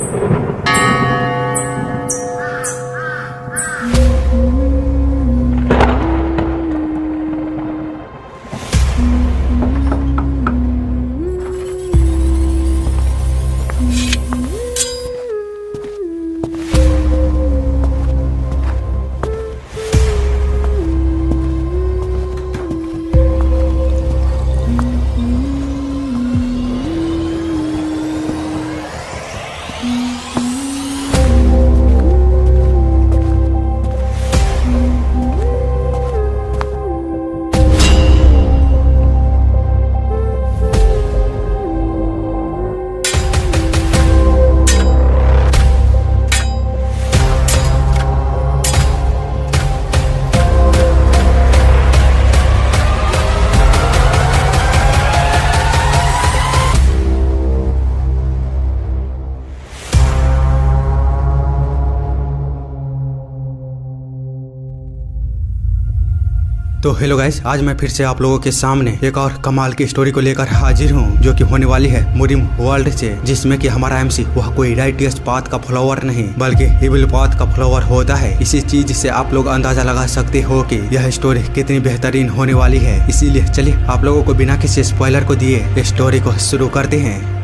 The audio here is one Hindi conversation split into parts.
तो हेलो गाइस, आज मैं फिर से आप लोगों के सामने एक और कमाल की स्टोरी को लेकर हाजिर हूँ, जो कि होने वाली है मुरिम वर्ल्ड से, जिसमें कि हमारा एमसी वह कोई राइटियस पाथ का फॉलोअर नहीं बल्कि इविल पाथ का फॉलोअर होता है। इसी चीज से आप लोग अंदाजा लगा सकते हो कि यह स्टोरी कितनी बेहतरीन होने वाली है। इसीलिए चलिए आप लोगों को बिना किसी स्पॉइलर को दिए स्टोरी को शुरू करते हैं।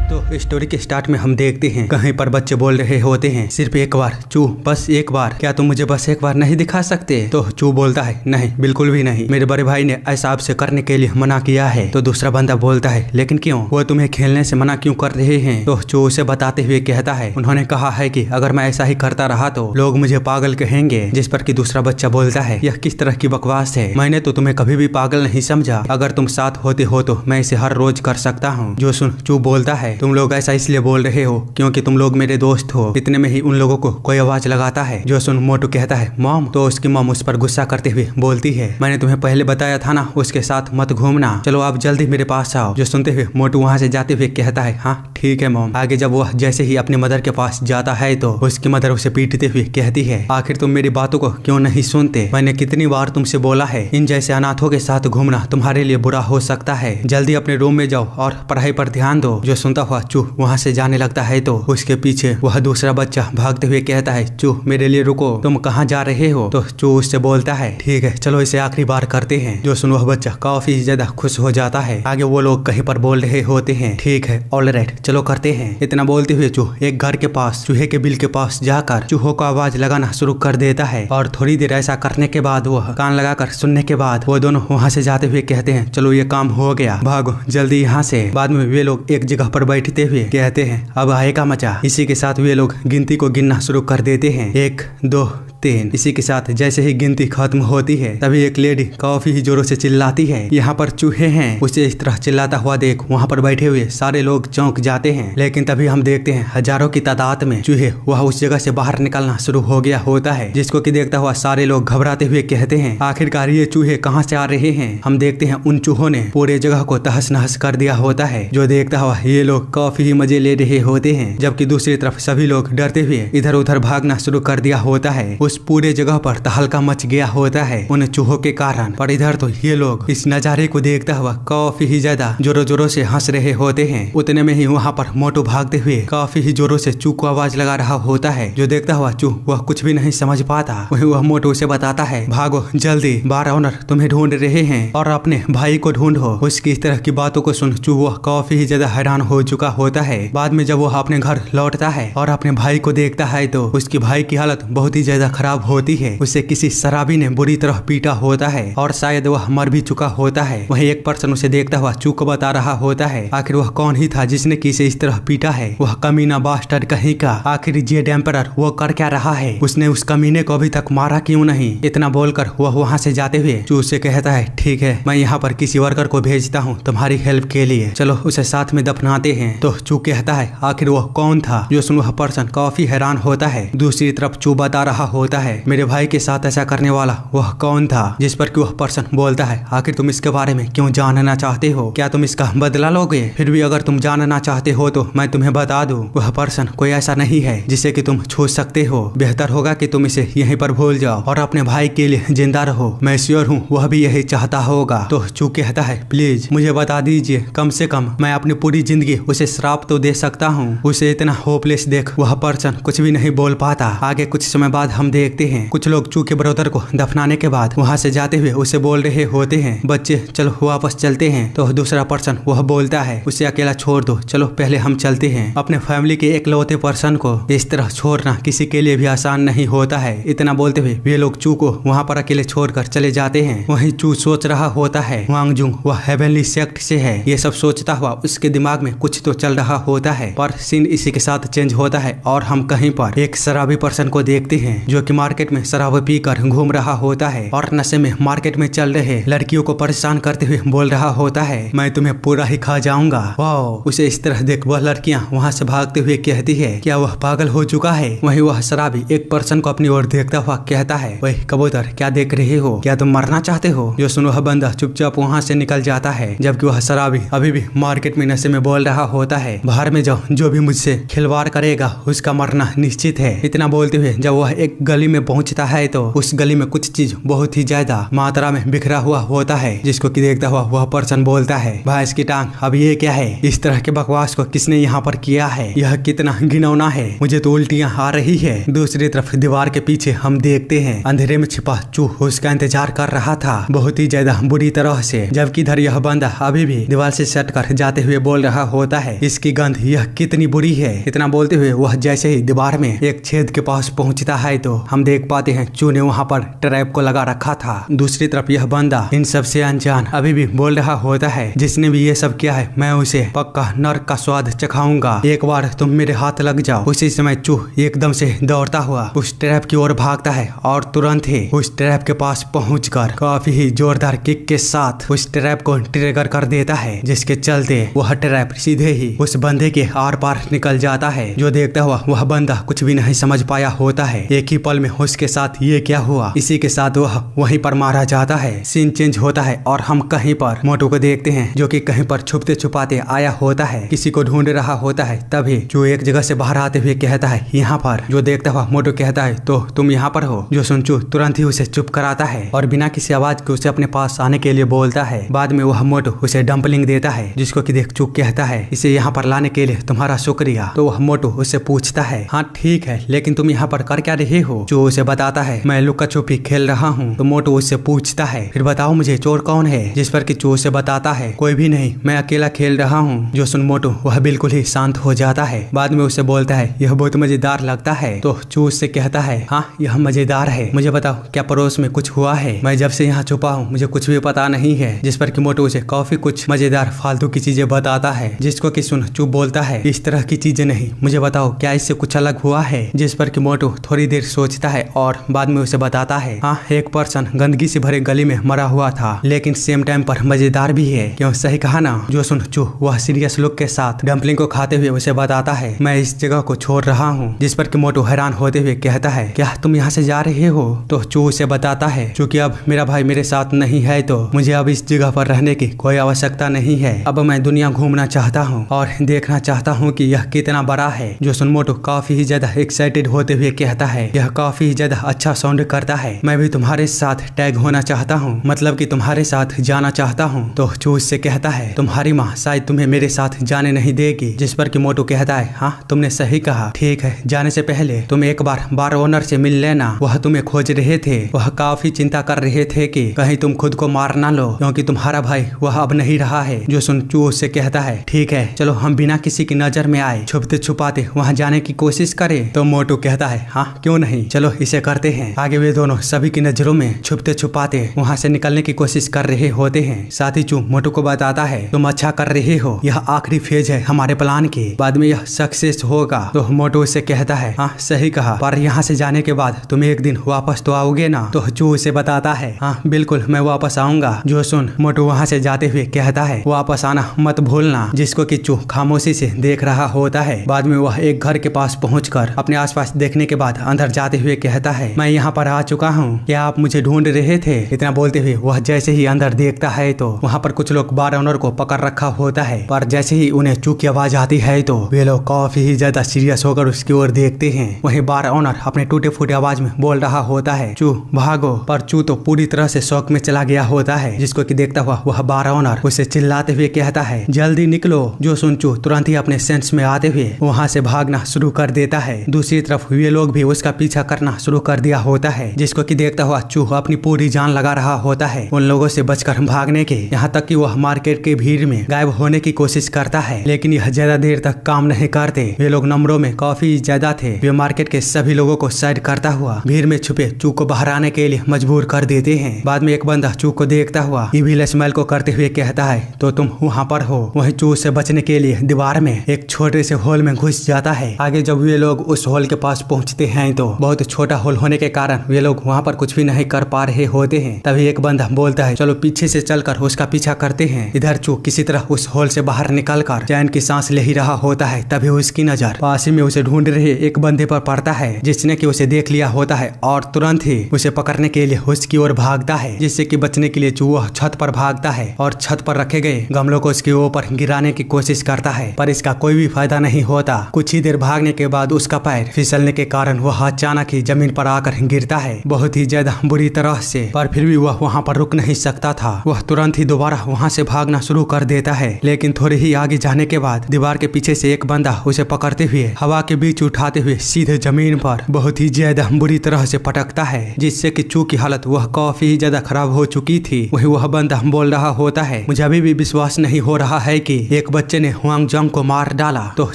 तो स्टोरी के स्टार्ट में हम देखते हैं कहीं पर बच्चे बोल रहे होते हैं, सिर्फ एक बार चू, बस एक बार, क्या तुम मुझे बस एक बार नहीं दिखा सकते? तो चू बोलता है, नहीं, बिल्कुल भी नहीं, मेरे बड़े भाई ने ऐसा आपसे करने के लिए मना किया है। तो दूसरा बंदा बोलता है, लेकिन क्यों? वो तुम्हें खेलने से मना क्यों कर रहे हैं? तो चू उसे बताते हुए कहता है, उन्होंने कहा है कि अगर मैं ऐसा ही करता रहा तो लोग मुझे पागल कहेंगे। जिस पर कि दूसरा बच्चा बोलता है, यह किस तरह की बकवास है? मैंने तो तुम्हें कभी भी पागल नहीं समझा। अगर तुम साथ होते हो तो मैं इसे हर रोज कर सकता हूँ। जो सुन चू बोलता है, तुम लोग ऐसा इसलिए बोल रहे हो क्योंकि तुम लोग मेरे दोस्त हो। इतने में ही उन लोगों को कोई आवाज लगाता है। जो सुन मोटू कहता है, मॉम। तो उसकी मॉम उस पर गुस्सा करते हुए बोलती है, मैंने तुम्हें पहले बताया था ना, उसके साथ मत घूमना। चलो आप जल्दी मेरे पास आओ। जो सुनते हुए मोटू वहाँ से जाते हुए कहता है, हाँ ठीक है मॉम। आगे जब वह जैसे ही अपनी मदर के पास जाता है तो उसकी मदर उसे पीटते हुए कहती है, आखिर तुम मेरी बातों को क्यों नहीं सुनते? मैंने कितनी बार तुमसे बोला है, इन जैसे अनाथों के साथ घूमना तुम्हारे लिए बुरा हो सकता है। जल्दी अपने रूम में जाओ और पढ़ाई पर ध्यान दो। जो सुनता हुआ चू वहाँ से जाने लगता है तो उसके पीछे वह दूसरा बच्चा भागते हुए कहता है, चू मेरे लिए रुको, तुम कहाँ जा रहे हो? तो चू उससे बोलता है, ठीक है चलो इसे आखिरी बार करते हैं। जो सुन वह बच्चा काफी ज्यादा खुश हो जाता है। आगे वो लोग कहीं पर बोल रहे होते हैं, ठीक है ऑलराइट चलो करते हैं। इतना बोलते हुए चू एक घर के पास चूहे के बिल के पास जाकर चूहों को आवाज लगाना शुरू कर देता है। और थोड़ी देर ऐसा करने के बाद वह कान लगाकर सुनने के बाद वो दोनों वहाँ से जाते हुए कहते हैं, चलो ये काम हो गया, भागो जल्दी यहाँ से। बाद में वे लोग एक जगह पर बैठते हुए कहते हैं, अब आएगा मजा। इसी के साथ वे लोग गिनती को गिनना शुरू कर देते हैं, 1 2 3। इसी के साथ जैसे ही गिनती खत्म होती है तभी एक लेडी काफी ही जोरों से चिल्लाती है, यहाँ पर चूहे हैं। उसे इस तरह चिल्लाता हुआ देख वहाँ पर बैठे हुए सारे लोग चौंक जाते हैं। लेकिन तभी हम देखते हैं हजारों की तादाद में चूहे वह उस जगह से बाहर निकलना शुरू हो गया होता है, जिसको कि देखता हुआ सारे लोग घबराते हुए कहते हैं, आखिरकार ये चूहे कहाँ से आ रहे हैं? हम देखते हैं उन चूहों ने पूरे जगह को तहस नहस कर दिया होता है। जो देखता हुआ ये लोग काफी ही मजे ले रहे होते हैं, जबकि दूसरी तरफ सभी लोग डरते हुए इधर उधर भागना शुरू कर दिया होता है। उस पूरे जगह पर तहलका मच गया होता है उन चूहों के कारण। पर इधर तो ये लोग इस नजारे को देखता हुआ काफी ही ज्यादा जोरों जोरों से हंस रहे होते हैं। उतने में ही वहाँ पर मोटू भागते हुए काफी ही जोरों से चू को आवाज लगा रहा होता है। जो देखता हुआ चू वह कुछ भी नहीं समझ पाता। वही वह मोटू उसे बताता है, भागो जल्दी, बार ऑनर तुम्हें ढूंढ रहे हैं और अपने भाई को ढूंढो। उसकी इस तरह की बातों को सुन चू वह काफी ही ज्यादा हैरान हो चुका होता है। बाद में जब वह अपने घर लौटता है और अपने भाई को देखता है तो उसकी भाई की हालत बहुत ही ज्यादा खराब होती है। उसे किसी शराबी ने बुरी तरह पीटा होता है और शायद वह मर भी चुका होता है। वहीं एक पर्सन उसे देखता हुआ चू को बता रहा होता है, आखिर वह कौन ही था जिसने किसे इस तरह पीटा है? वह कमीना बास्टर्ड कहीं का। आखिर जेड एम्परर वो कर क्या रहा है? उसने उस कमीने को अभी तक मारा क्यों नहीं? इतना बोलकर वह वहाँ से जाते हुए चू से कहता है, ठीक है मैं यहाँ पर किसी वर्कर को भेजता हूँ तुम्हारी हेल्प के लिए, चलो उसे साथ में दफनाते हैं। तो चू कहता है, आखिर वह कौन था? जो सुन वह पर्सन काफी हैरान होता है। दूसरी तरफ चू बता रहा होता है, मेरे भाई के साथ ऐसा करने वाला वह कौन था? जिस पर कि वह पर्सन बोलता है, आखिर तुम इसके बारे में क्यों जानना चाहते हो? क्या तुम इसका बदला लोगे? फिर भी अगर तुम जानना चाहते हो तो मैं तुम्हें बता दूं, वह पर्सन कोई ऐसा नहीं है जिसे कि तुम छू सकते हो। बेहतर होगा कि तुम इसे यहीं पर भूल जाओ और अपने भाई के लिए जिंदा रहो। मैं श्योर हूँ वह भी यही चाहता होगा। तो चू कहता है, प्लीज मुझे बता दीजिए, कम से कम मैं अपनी पूरी जिंदगी उसे श्राप तो दे सकता हूँ। उसे इतना होपलेस देख वह पर्सन कुछ भी नहीं बोल पाता। आगे कुछ समय बाद हम देखते हैं कुछ लोग चू के ब्रदर को दफनाने के बाद वहाँ से जाते हुए उसे बोल रहे होते हैं बच्चे चलो वापस चलते हैं। तो दूसरा पर्सन वह बोलता है उसे अकेला छोड़ दो, चलो पहले हम चलते हैं। अपने फैमिली के इकलौते पर्सन को इस तरह छोड़ना किसी के लिए भी आसान नहीं होता है। इतना बोलते हुए वे लोग चू को वहाँ पर अकेले छोड़कर चले जाते हैं। वहीं चू सोच रहा होता है वांगजुंग वह हेवनली सेक्ट से है। ये सब सोचता हुआ उसके दिमाग में कुछ तो चल रहा होता है। पर सीन इसी के साथ चेंज होता है और हम कहीं पर एक शराबी पर्सन को देखते हैं जो कि मार्केट में शराब पीकर घूम रहा होता है और नशे में मार्केट में चल रहे लड़कियों को परेशान करते हुए बोल रहा होता है मैं तुम्हें पूरा ही खा जाऊंगा। वाओ, उसे इस तरह देख वह लड़कियां वहां से भागते हुए कहती है क्या वह पागल हो चुका है। वहीं वह शराबी एक पर्सन को अपनी ओर देखता हुआ कहता है वही कबूतर क्या देख रहे हो, क्या तुम मरना चाहते हो। जो सुनो वह बंदा चुपचाप वहाँ से निकल जाता है जबकि वह शराबी अभी भी मार्केट में नशे में बोल रहा होता है बाहर में जाओ, जो भी मुझसे खिलवाड़ करेगा उसका मरना निश्चित है। इतना बोलते हुए जब वह एक गली में पहुंचता है तो उस गली में कुछ चीज बहुत ही ज्यादा मात्रा में बिखरा हुआ होता है जिसको कि देखता हुआ वह पर्सन बोलता है भाई इसकी टांग, अब ये क्या है, इस तरह के बकवास को किसने यहाँ पर किया है, यह कितना घिनौना है, मुझे तो उल्टियाँ आ रही है। दूसरी तरफ दीवार के पीछे हम देखते हैं अंधेरे में छिपा चूह उसका इंतजार कर रहा था बहुत ही ज्यादा बुरी तरह से, जबकि इधर यह बंदा अभी भी दीवार से सट कर जाते हुए बोल रहा होता है इसकी गंध यह कितनी बुरी है। इतना बोलते हुए वह जैसे ही दीवार में एक छेद के पास पहुंचता है तो हम देख पाते हैं चू ने वहाँ पर ट्रैप को लगा रखा था। दूसरी तरफ यह बंदा इन सब से अनजान अभी भी बोल रहा होता है जिसने भी ये सब किया है मैं उसे पक्का नर्क का स्वाद चखाऊंगा, एक बार तुम मेरे हाथ लग जाओ। उसी समय चूह एकदम से दौड़ता हुआ उस ट्रैप की ओर भागता है और तुरंत ही उस ट्रैप के पास पहुंचकर काफी ही जोरदार किक के साथ उस ट्रैप को ट्रिगर कर देता है जिसके चलते वह ट्रैप सीधे ही उस बंदे के आर पार निकल जाता है। जो देखता हुआ वह बंदा कुछ भी नहीं समझ पाया होता है। एक ही पल में उसके साथ ये क्या हुआ, इसी के साथ वह वहीं पर मारा जाता है। सीन चेंज होता है और हम कहीं पर मोटू को देखते हैं जो कि कहीं पर छुपते छुपाते आया होता है, किसी को ढूंढ रहा होता है। तभी जो एक जगह से बाहर आते हुए कहता है यहाँ पर। जो देखता हुआ मोटू कहता है तो तुम यहाँ पर हो। जो सुन चू तुरंत ही उसे चुप कराता है और बिना किसी आवाज के उसे अपने पास आने के लिए बोलता है। बाद में वह मोटू उसे डंपलिंग देता है जिसको कि देख चू कहता है इसे यहाँ पर लाने के लिए तुम्हारा शुक्रिया। तो वह मोटू उससे पूछता है हाँ ठीक है, लेकिन तुम यहाँ पर कर क्या रहे हो। जो उसे बताता है मैं लुका छुपी खेल रहा हूँ। तो मोटू उससे पूछता है फिर बताओ मुझे चोर कौन है। जिस पर कि चू उसे बताता है कोई भी नहीं, मैं अकेला खेल रहा हूँ। जो सुन मोटू वह बिल्कुल ही शांत हो जाता है। बाद में उसे बोलता है यह बहुत मजेदार लगता है। तो चू उससे कहता है हाँ यह मजेदार है, मुझे बताओ क्या पड़ोस में कुछ हुआ है, मैं जब से यहाँ छुपा हूँ मुझे कुछ भी पता नहीं है। जिस पर कि मोटू उसे काफी कुछ मजेदार फालतू की चीजें बताता है जिसको कि सुन चू बोलता है इस तरह की चीजें नहीं, मुझे बताओ क्या इससे कुछ अलग हुआ है। जिस पर कि मोटू थोड़ी देर सोचता है और बाद में उसे बताता है हाँ एक पर्सन गंदगी से भरे गली में मरा हुआ था लेकिन सेम टाइम पर मजेदार भी है, क्यों सही कहा ना। जो सुन चू वह सीरियस लुक के साथ डम्पलिंग को खाते हुए उसे बताता है मैं इस जगह को छोड़ रहा हूँ। जिस पर कि मोटू हैरान होते हुए कहता है क्या तुम यहाँ से जा रहे हो। तो चू उसे बताता है क्योंकि अब मेरा भाई मेरे साथ नहीं है तो मुझे अब इस जगह पर रहने की कोई आवश्यकता नहीं है। अब मैं दुनिया घूमना चाहता हूँ और देखना चाहता हूँ कि यह कितना बड़ा है। जो सुन मोटू काफी ही ज्यादा एक्साइटेड होते हुए कहता है यह काफी ज्यादा अच्छा साउंड करता है, मैं भी तुम्हारे साथ टैग होना चाहता हूँ, मतलब कि तुम्हारे साथ जाना चाहता हूँ। तो चू उससे कहता है तुम्हारी माँ शायद तुम्हें मेरे साथ जाने नहीं देगी। जिस पर कि मोटू कहता है हाँ तुमने सही कहा, ठीक है जाने से पहले तुम एक बार ओनर से मिल लेना, वह तुम्हें खोज रहे थे। वह काफी चिंता कर रहे थे कि कहीं तुम खुद को मार ना लो क्योंकि तुम्हारा भाई वह अब नहीं रहा है। जो सुन चू उससे कहता है ठीक है चलो हम बिना किसी की नजर में आए छुपते छुपाते वहाँ जाने की कोशिश करें। तो मोटू कहता है हाँ क्यों नहीं, चलो इसे करते हैं। आगे वे दोनों सभी की नजरों में छुपते छुपाते वहाँ से निकलने की कोशिश कर रहे होते हैं। साथ ही चू मोटू को बताता है तुम अच्छा कर रहे हो, यह आखिरी फेज है हमारे प्लान की, बाद में यह सक्सेस होगा। तो मोटू उससे कहता है हाँ सही कहा, पर यहाँ से जाने के बाद तुम एक दिन वापस तो आओगे ना। तो चू उसे बताता है हाँ बिल्कुल मैं वापस आऊंगा। जो सुन मोटू वहाँ से जाते हुए कहता है वापस आना मत भूलना। जिसको कि चू खामोशी से देख रहा होता है। बाद में वह एक घर के पास पहुंचकर अपने आसपास देखने के बाद अंदर जाते हुए कहता है मैं यहाँ पर आ चुका हूँ, क्या आप मुझे ढूंढ रहे थे। इतना बोलते हुए वह जैसे ही अंदर देखता है तो वहाँ पर कुछ लोग बार ओनर को पकड़ रखा होता है, पर जैसे ही उन्हें चू की आवाज आती है तो वे लोग काफी ही ज्यादा सीरियस होकर उसकी ओर देखते हैं। वहीं बार ओनर अपने टूटे फूटे आवाज में बोल रहा होता है चू भागो, पर चू तो पूरी तरह से शौक में चला गया होता है। जिसको कि देखता हुआ वह बार ओनर उसे चिल्लाते हुए कहता है जल्दी निकलो जो सुन चू तुरंत ही अपने सेंस में आते हुए वहाँ से भागना शुरू कर देता है। दूसरी तरफ ये लोग भी उसका पीछा करना शुरू कर दिया होता है, जिसको कि देखता हुआ चूह अपनी पूरी जान लगा रहा होता है उन लोगों से बचकर भागने के। यहाँ तक कि वह मार्केट के भीड़ में गायब होने की कोशिश करता है, लेकिन यह ज्यादा देर तक काम नहीं करते। वे लोग नंबरों में काफी ज्यादा थे। वे मार्केट के सभी लोगों को साइड करता हुआ भीड़ में छुपे चू को बाहर आने के लिए मजबूर कर देते हैं। बाद में एक बंदा चू को देखता हुआ इविल स्माइल को करते हुए कहता है, तो तुम वहाँ पर हो। वही चू से बचने के लिए दीवार में एक छोटे से होल में घुस जाता है। आगे जब वे लोग उस होल के पास पहुँचते हैं तो बहुत छोटा होल होने के कारण वे लोग वहाँ पर कुछ भी नहीं कर पा रहे होते हैं। तभी एक बंदा बोलता है, चलो पीछे से चलकर उसका पीछा करते हैं। इधर चू किसी तरह उस होल से बाहर निकलकर चैन की सांस ले ही रहा होता है। तभी उसकी नजर पास ही में उसे ढूंढ रहे एक बंदे पर पड़ता है, जिसने कि उसे देख लिया होता है और तुरंत ही उसे पकड़ने के लिए उसकी ओर भागता है, जिससे कि बचने के लिए चूहा छत पर भागता है और छत पर रखे गए गमलों को उसके ऊपर गिराने की कोशिश करता है, पर इसका कोई भी फायदा नहीं होता। कुछ ही देर भागने के बाद उसका पैर फिसलने के कारण वह अचानक ही जमीन पर आकर गिरता है, बहुत ही ज्यादा बुरी तरह से। पर फिर भी वह वहाँ पर रुक नहीं सकता था। वह तुरंत ही दोबारा वहाँ से भागना शुरू कर देता है, लेकिन थोड़ी ही आगे जाने के बाद दीवार के पीछे से एक बंदा उसे पकड़ते हुए हवा के बीच उठाते हुए सीधे जमीन पर बहुत ही ज्यादा बुरी तरह से पटकता है, जिससे कि चू की हालत वह काफी ज्यादा खराब हो चुकी थी। वही वह बंदा बोल रहा होता है, मुझे अभी भी विश्वास नहीं हो रहा है कि एक बच्चे ने हुआंग जंग को मार डाला। तो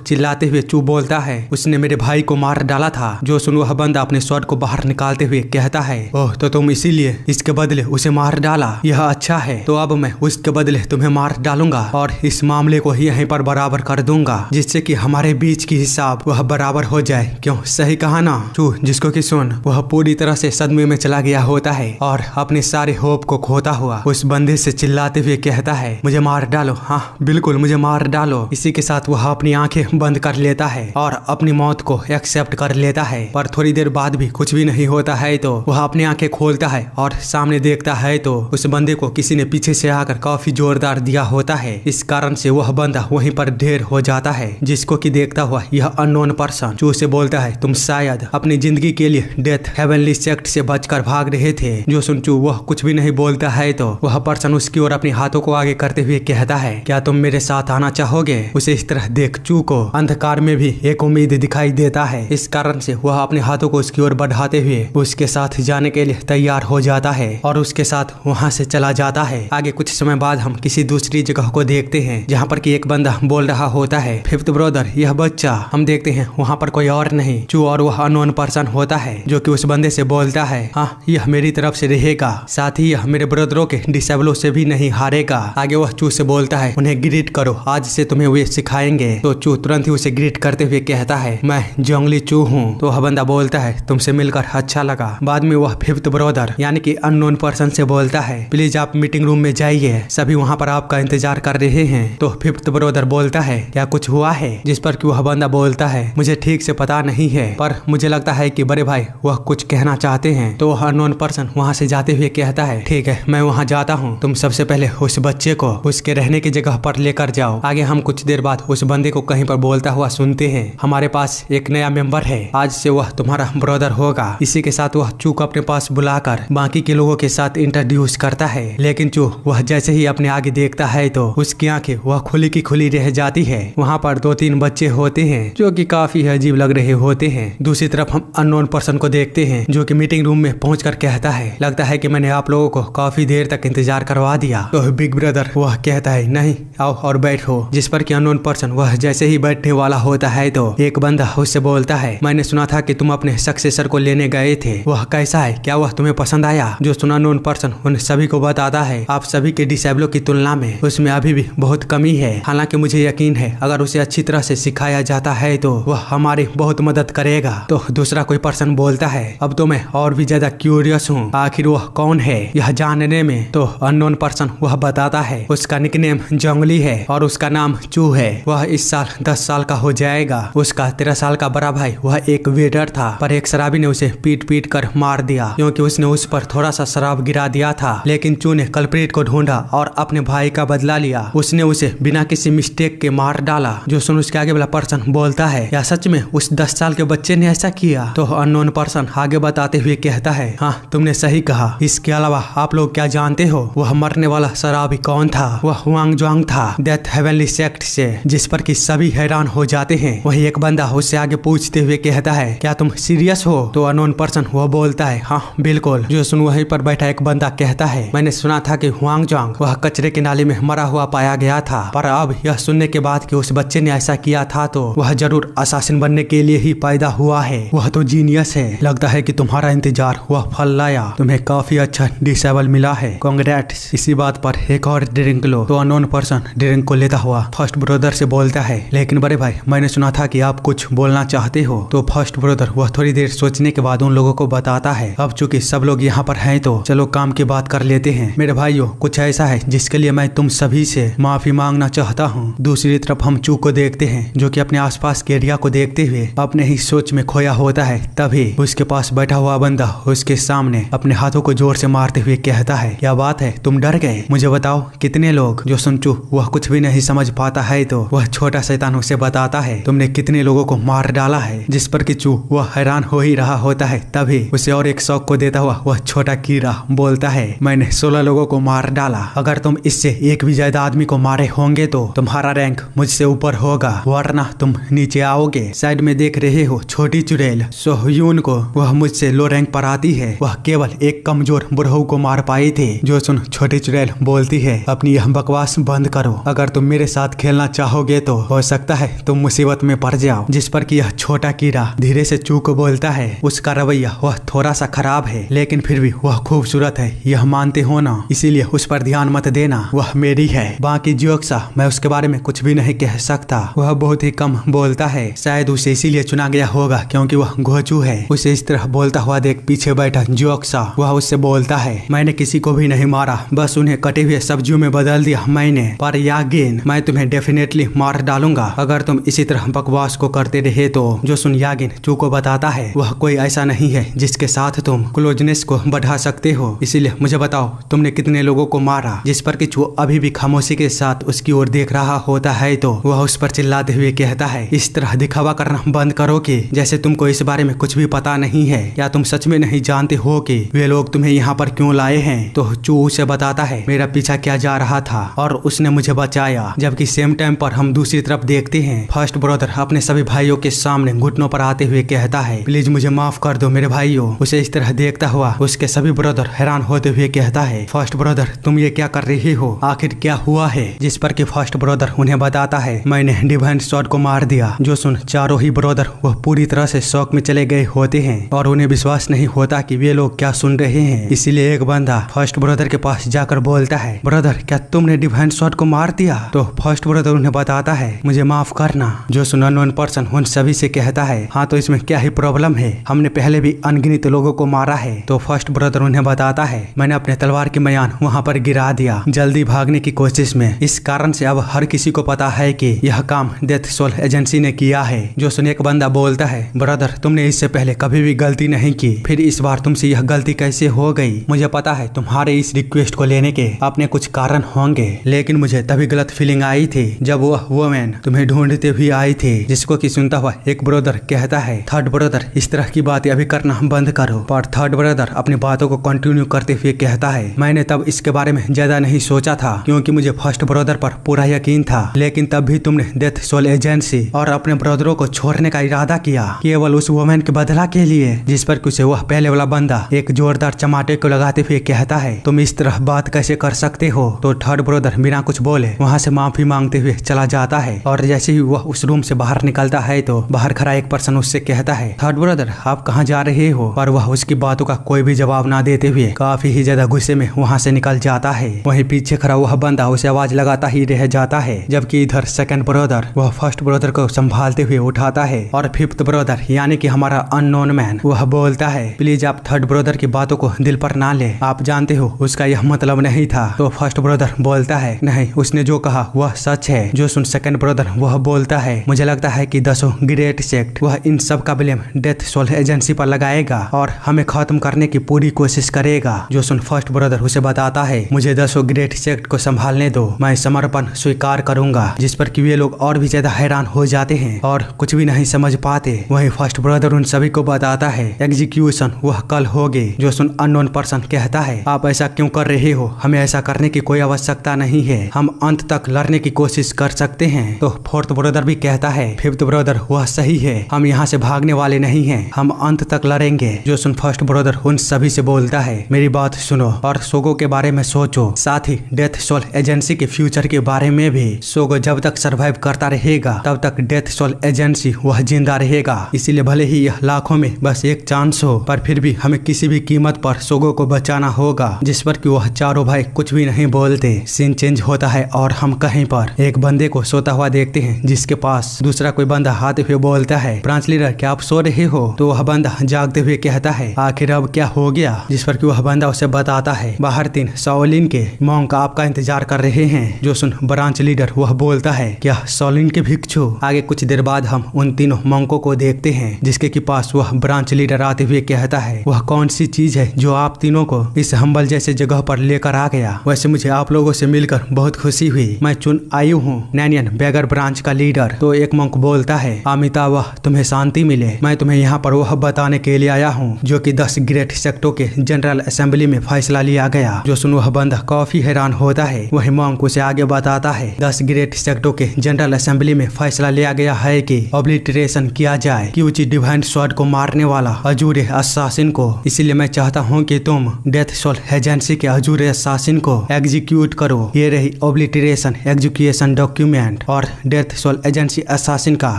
चिल्लाते हुए चू बोलता है, उसने मेरे भाई को मार डाला था। जो सुन वह बंदा अपने स्वॉर्ड को बाहर निकालते हुए कहता है, ओह तो तुम इसीलिए इसके बदले उसे मार डाला, यह अच्छा है। तो अब मैं उसके बदले तुम्हें मार डालूंगा और इस मामले को यहीं पर बराबर कर दूंगा, जिससे कि हमारे बीच की हिसाब वह बराबर हो जाए। क्यों, सही कहा ना? चू जिसको कि सुन वह पूरी तरह से सदमे में चला गया होता है और अपने सारे होप को खोता हुआ उस बंदे से चिल्लाते हुए कहता है, मुझे मार डालो, हाँ बिल्कुल मुझे मार डालो। इसी के साथ वह अपनी आंखें बंद कर लेता है और अपनी मौत को एक्सेप्ट कर लेता है। पर थोड़ी देर बाद भी कुछ भी नहीं होता है तो वह अपनी आंखें खोलता है और सामने देखता है तो उस बंदे को किसी ने पीछे से आकर काफी जोरदार दिया होता है। इस कारण से वह बंदा वहीं पर ढेर हो जाता है, जिसको कि देखता हुआ यह अननोन पर्सन चू से बोलता है, तुम शायद अपनी जिंदगी के लिए डेथ हेवनली सेक्ट से बचकर भाग रहे थे। जो सुन चू वह कुछ भी नहीं बोलता है तो वह पर्सन उसकी ओर अपने हाथों को आगे करते हुए कहता है, क्या तुम मेरे साथ आना चाहोगे? उसे इस तरह देख चू को अंधकार में भी एक उम्मीद दिखाई देता है। इस कारण से वह अपने हाथों को उसकी ओर बढ़ाते हुए उसके साथ जाने के लिए तैयार हो जाता है और उसके साथ वहाँ से चला जाता है। आगे कुछ समय बाद हम किसी दूसरी जगह को देखते हैं, जहाँ पर कि एक बंदा बोल रहा होता है, फिफ्थ ब्रदर यह बच्चा। हम देखते हैं वहाँ पर कोई और नहीं चू और वह अननोन पर्सन होता है, जो कि उस बंदे से बोलता है, हाँ यह मेरी तरफ से रहेगा, साथ ही यह मेरे ब्रदरों के डिसेबलों से भी नहीं हारेगा। आगे वह चू से बोलता है, उन्हें ग्रीट करो, आज से तुम्हें वे सिखाएंगे। तो चू तुरंत ही उसे ग्रीट करते हुए कहता है, मैं जोंगली चू हूँ। तो वह बंदा बोलता है, तुमसे मिलकर अच्छा लगा। बाद में वह फिफ्थ ब्रदर यानी कि अननोन पर्सन से बोलता है, प्लीज आप मीटिंग रूम में जाइए, सभी वहाँ पर आपका इंतजार कर रहे हैं। तो फिफ्थ ब्रदर बोलता है, क्या कुछ हुआ है? जिस पर कि वह बंदा बोलता है, मुझे ठीक से पता नहीं है, पर मुझे लगता है कि बड़े भाई वह कुछ कहना चाहते हैं। तो वह अननोन पर्सन वहाँ से जाते हुए कहता है, ठीक है मैं वहाँ जाता हूँ, तुम सबसे पहले उस बच्चे को उसके रहने की जगह पर लेकर जाओ। आगे हम कुछ देर बाद उस बंदे को कहीं पर बोलता हुआ सुनते हैं, हमारे पास एक नया मेंबर है, आज से वह तुम्हारा ब्रदर होगा। इसी के साथ वह चू को अपने पास बुलाकर बाकी के लोगों के साथ इंट्रोड्यूस करता है, लेकिन चू वह जैसे ही अपने आगे देखता है तो उसकी आंखें वह खुली की खुली रह जाती है। वहाँ पर 2-3 बच्चे होते हैं जो कि काफी अजीब लग रहे होते हैं। दूसरी तरफ हम अननोन पर्सन को देखते हैं, जो कि मीटिंग रूम में पहुंचकर कहता है, लगता है कि मैंने आप लोगों को काफी देर तक इंतजार करवा दिया। तो बिग ब्रदर वह कहता है, नहीं आओ और बैठो। जिस पर कि अननोन पर्सन वह जैसे ही बैठने वाला होता है तो एक बंदा उससे बोलता है, मैंने सुना था कि तुम अपने सक्सेसर को लेने गए थे, वह कैसा है, क्या वह तुम्हें पसंद आया? जो सुना अननोन पर्सन उन सभी को बताता है, आप सभी के डिसेबलों की तुलना में उसमें अभी भी बहुत कमी है, हालांकि मुझे यकीन है अगर उसे अच्छी तरह से सिखाया जाता है तो वह हमारी बहुत मदद करेगा। तो दूसरा कोई पर्सन बोलता है, अब तो मैं और भी ज्यादा क्यूरियस हूँ, आखिर वह कौन है यह जानने में। तो अननोन पर्सन वह बताता है, उसका निकनेम जोंगली है और उसका नाम चू है। वह इस साल 10 साल का हो जाएगा। उसका 13 साल का बड़ा भाई वह एक वेटर था, पर एक शराबी ने उसे पीट पीट कर मार दिया क्योंकि उसने उस पर थोड़ा सा शराब गिरा दिया था। लेकिन चू ने कल्प्रिट को ढूंढा और अपने भाई का बदला लिया। उसने उसे बिना किसी मिस्टेक के मार डाला। जो सुन उसके आगे वाला पर्सन बोलता है, या सच में उस 10 साल के बच्चे ने ऐसा किया? तो अननोन पर्सन आगे बताते हुए कहता है, हाँ तुमने सही कहा। इसके अलावा आप लोग क्या जानते हो वह मरने वाला शराबी कौन था? वह हुआंग जोंग था, डेथ हेवन हेवनली सेक्ट से, जिस पर कि सभी हैरान हो जाते हैं। वही एक बंदा उससे आगे पूछते हुए कहता है, क्या तुम सीरियस हो? तो अननोन पर्सन वह बोलता है, हाँ बिल्कुल। जो सुन वहीं पर बैठा एक बंदा कहता है, मैंने सुना था कि हुआंग जोंग वह कचरे के नाले में मरा हुआ पाया गया था, पर अब यह सुनने के बाद कि उस बच्चे ने ऐसा किया था तो वह जरूर असासिन बनने के लिए ही पैदा हुआ है। वह तो जीनियस है। लगता है कि तुम्हारा इंतजार वह फल लाया। तुम्हें काफी अच्छा डिसेबल मिला है, कांग्रेट्स। इसी बात पर एक और ड्रिंक लो। तो अननोन पर्सन ड्रिंक को लेता हुआ फर्स्ट ब्रदर से बोलता है, लेकिन बड़े भाई मैंने सुना था कि आप कुछ बोलना चाहते हो। तो फर्स्ट ब्रदर वह थोड़ी देर सोचने के बाद उन लोगों को बताता है, अब चूंकि सब लोग यहाँ पर हैं तो चलो काम की बात कर लेते हैं। मेरे भाइयों, कुछ ऐसा है जिसके लिए मैं तुम सभी से माफी मांगना चाहता हूँ। दूसरी तरफ हम चू को देखते हैं, जो कि अपने आसपास के एरिया को देखते हुए अपने ही सोच में खोया होता है। तभी उसके पास बैठा हुआ बंदा उसके सामने अपने हाथों को जोर से मारते हुए कहता है, क्या बात है, तुम डर गए? मुझे बताओ कितने लोग? जो सुन चू वह कुछ भी नहीं समझ पाता है तो वह छोटा शैतान उसे बताता है, तुमने कितने लोगों को मार डाला है। जिस पर कि चू वह हैरान हो ही रहा होता है। तभी उसे और एक शौक को देता हुआ वह छोटा कीड़ा बोलता है, मैंने 16 लोगों को मार डाला। अगर तुम इससे एक भी ज्यादा आदमी को मारे होंगे तो तुम्हारा रैंक मुझसे ऊपर होगा, वरना तुम नीचे आओगे। साइड में देख रहे हो छोटी चुड़ैल सोहयून को, वह मुझसे लो रैंक पर आती है। वह केवल एक कमजोर बुढ़ऊ को मार पाई थी। जो सुन छोटी चुड़ैल बोलती है, अपनी यह बकवास बंद करो। अगर तुम मेरे साथ खेलना चाहोगे तो हो सकता है तुम मुसीबत में पड़ जाओ। जिस पर कि यह छोटा कीड़ा धीरे से चू को बोलता है, उसका रवैया वह थोड़ा सा खराब है, लेकिन फिर भी वह खूबसूरत है, यह मानते हो ना, इसीलिए उस पर ध्यान मत देना, वह मेरी है। बाकी जोक्सा मैं उसके बारे में कुछ भी नहीं कह सकता। वह बहुत ही कम बोलता है, शायद उसे इसीलिए चुना गया होगा क्योंकि वह घोचू है। उसे इस तरह बोलता हुआ देख पीछे बैठा जोक्सा वह उससे बोलता है, मैंने किसी को भी नहीं मारा, बस उन्हें कटे हुए सब्जियों में बदल दिया मैंने। पर यागिन, मैं तुम्हें डेफिनेटली मार डालूंगा अगर तुम इसी तरह बकवास को करते रहे तो। जो सुन यागिन चू को बताता है, वह कोई ऐसा नहीं है जिसके साथ तुम क्लोजनेस को बढ़ा सकते हो, इसीलिए मुझे बताओ तुमने कितने लोगों को मारा। जिस पर कि चू अभी भी खामोशी के साथ उसकी ओर देख रहा होता है तो वह उस पर चिल्लाते हुए कहता है, इस तरह दिखावा करना बंद करो कि जैसे तुमको इस बारे में कुछ भी पता नहीं है। क्या तुम सच में नहीं जानते हो कि वे लोग तुम्हें यहाँ पर क्यों लाए हैं? तो चू उसे बताता है, मेरा पीछा किया जा रहा था और उसने मुझे बचाया। जबकि सेम टाइम पर हम दूसरी तरफ देखते हैं, फर्स्ट ब्रदर अपने सभी भाइयों के सामने घुटनों पर आते हुए कहता है, प्लीज मुझे माफ कर दो मेरे भाइयों। उसे इस तरह देखता हुआ उसके सभी ब्रदर हैरान होते हुए कहता है, फर्स्ट ब्रदर तुम ये क्या कर रही हो? आखिर क्या हुआ है? जिस पर कि फर्स्ट ब्रदर उन्हें बताता है, मैंने डिवाइन शॉट को मार दिया। जो सुन चारों ही ब्रदर वह पूरी तरह से शौक में चले गए होते हैं और उन्हें विश्वास नहीं होता कि वे लोग क्या सुन रहे हैं। इसीलिए एक बंदा फर्स्ट ब्रदर के पास जाकर बोलता है, ब्रदर क्या तुमने डिवाइन शॉट को मार दिया? तो फर्स्ट ब्रदर उन्हें बताता है, मुझे माफ करना। जो सुन अननोन पर्सन उन सभी से कहता है, हाँ तो इसमें क्या ही प्रॉब्लम है, हमने पहले भी अनगिनत लोगों को मारा है। तो फर्स्ट ब्रदर उन्हें बताता है, मैंने अपने तलवार की म्यान वहाँ पर गिरा दिया जल्दी भागने की कोशिश में। इस कारण से अब हर किसी को पता है कि यह काम डेथ सोल एजेंसी ने किया है। जो सुन एक बंदा बोलता है, ब्रदर तुमने इससे पहले कभी भी गलती नहीं की, फिर इस बार तुमसे यह गलती कैसे हो गई? मुझे पता है तुम्हारे इस रिक्वेस्ट को लेने के अपने कुछ कारण होंगे, लेकिन मुझे तभी गलत फीलिंग आई थी जब वह वुमेन तुम्हें ढूंढते हुए आई थी। जिसको कि सुनता हुआ एक ब्रदर कहता है, थर्ड ब्रदर इस तरह की बातें अभी करना बंद करो। पर थर्ड ब्रदर अपनी बातों को कंटिन्यू करते हुए कहता है, मैंने तब इसके बारे में ज्यादा नहीं सोचा था क्योंकि मुझे फर्स्ट ब्रदर पर पूरा यकीन था, लेकिन तब भी तुमने डेथ सोल एजेंसी और अपने ब्रदरों को छोड़ने का इरादा किया केवल उस वुमेन के बदला के लिए। जिस पर कुछ वह पहले वाला बंदा एक जोरदार चमाटे को लगाते हुए कहता है, तुम इस तरह बात कैसे कर सकते हो? तो थर्ड ब्रदर बिना कुछ बोले वहाँ से माफी मांगते हुए चला जाता है। और जैसे ही वह उस रूम से बाहर निकलता है तो बाहर खड़ा एक पर्सन उससे कहता है, थर्ड ब्रदर आप कहाँ जा रहे हो? पर वह उसकी बातों का कोई भी जवाब ना देते हुए काफी ही ज्यादा गुस्से में वहाँ से निकल जाता है। वहीं पीछे खड़ा वह बंदा उसे आवाज लगाता ही रह जाता है, जबकि इधर सेकंड ब्रदर वह फर्स्ट ब्रदर को संभालते हुए उठाता है और फिफ्थ ब्रदर यानी कि हमारा अननोन मैन वह बोलता है, प्लीज आप थर्ड ब्रदर की बातों को दिल पर ना ले, आप जानते हो उसका यह मतलब नहीं था। तो फर्स्ट ब्रदर बोलता है, नहीं उसने जो कहा वह सच है। जो सुन सेकंड ब्रदर वह बोलता है, मुझे लगता है कि 10 ग्रेट सेक्ट वह इन सब का ब्लेम डेथ सोल एजेंसी पर लगाएगा और हमें खत्म करने की पूरी कोशिश करेगा। जो सुन फर्स्ट ब्रदर उसे बताता है, मुझे 10 ग्रेट सेक्ट को संभालने दो, मैं समर्पण स्वीकार करूंगा। जिस पर कि वे लोग और भी ज्यादा हैरान हो जाते हैं और कुछ भी नहीं समझ पाते। वहीं फर्स्ट ब्रदर उन सभी को बताता है, एग्जीक्यूशन वह कल होगी। जो सुन अननोन पर्सन कहता है, आप ऐसा क्यों कर रहे हो? हमें ऐसा करने की कोई आवश्यकता नहीं है, हम अंत तक लड़ने की कोशिश कर सकते हैं। तो फोर्थ ब्रदर भी कहता है फिफ्थ ब्रदर वह सही है, हम यहाँ से भागने वाले नहीं हैं, हम अंत तक लड़ेंगे। जो सुन फर्स्ट ब्रदर उन सभी से बोलता है मेरी बात सुनो और सोगो के बारे में सोचो, साथ ही डेथ सोल एजेंसी के फ्यूचर के बारे में भी। सोगो जब तक सरवाइव करता रहेगा तब तक डेथ सोल एजेंसी वह जिंदा रहेगा, इसीलिए भले ही यह लाखों में बस एक चांस हो पर फिर भी हमें किसी भी कीमत पर सोगो को बचाना होगा। जिस पर कि वह चारों भाई कुछ भी नहीं बोलते। सीन चेंज होता है और हम कहीं पर एक बंदे को सोता हुआ देखते हैं जिसके पास दूसरा कोई बंदा आते हुए बोलता है ब्रांच लीडर क्या आप सो रहे हो? तो वह बंदा जागते हुए कहता है आखिर अब क्या हो गया? जिस पर कि वह बंदा उसे बताता है बाहर 3 शाओलिन के मॉन्क आपका इंतजार कर रहे हैं। जो सुन ब्रांच लीडर वह बोलता है क्या शाओलिन के भिक्षु? आगे कुछ देर बाद हम उन तीनों मॉन्कों को देखते हैं जिसके के पास वह ब्रांच लीडर आते हुए कहता है वह कौन सी चीज है जो आप तीनों को इस हम्बल जैसे जगह पर लेकर आ गया? वैसे मुझे आप लोगों से मिलकर बहुत खुशी हुई, मैं चुन आयु हूँ नैनियन बेगर ब्रांच का लीडर। तो एक मॉन्क बोलता है अमिताभ तुम्हें शांति मिले, मैं तुम्हें यहाँ पर वह बताने के लिए आया हूँ जो कि 10 ग्रेट सेक्टों के जनरल असेंबली में फैसला लिया गया। जो सुन वह बंदा काफी हैरान होता है। वही मॉन्क उसे आगे बताता है 10 ग्रेट सेक्टों के जनरल असेंबली में फैसला लिया गया है कि ऑब्लिटरेशन किया जाए क्यूची डिवाइन स्वॉर्ड को मारने वाला अजूरे असासिन को। इसलिए मैं चाहता हूँ कि तुम डेथ सोल एजेंसी के अजूरे असासिन को एग्जीक्यूट करो। ये रही ऑब्लिटरेशन एग्जीक्यूशन डॉक्यूमेंट और डेथ सोल एजेंसी असासिन का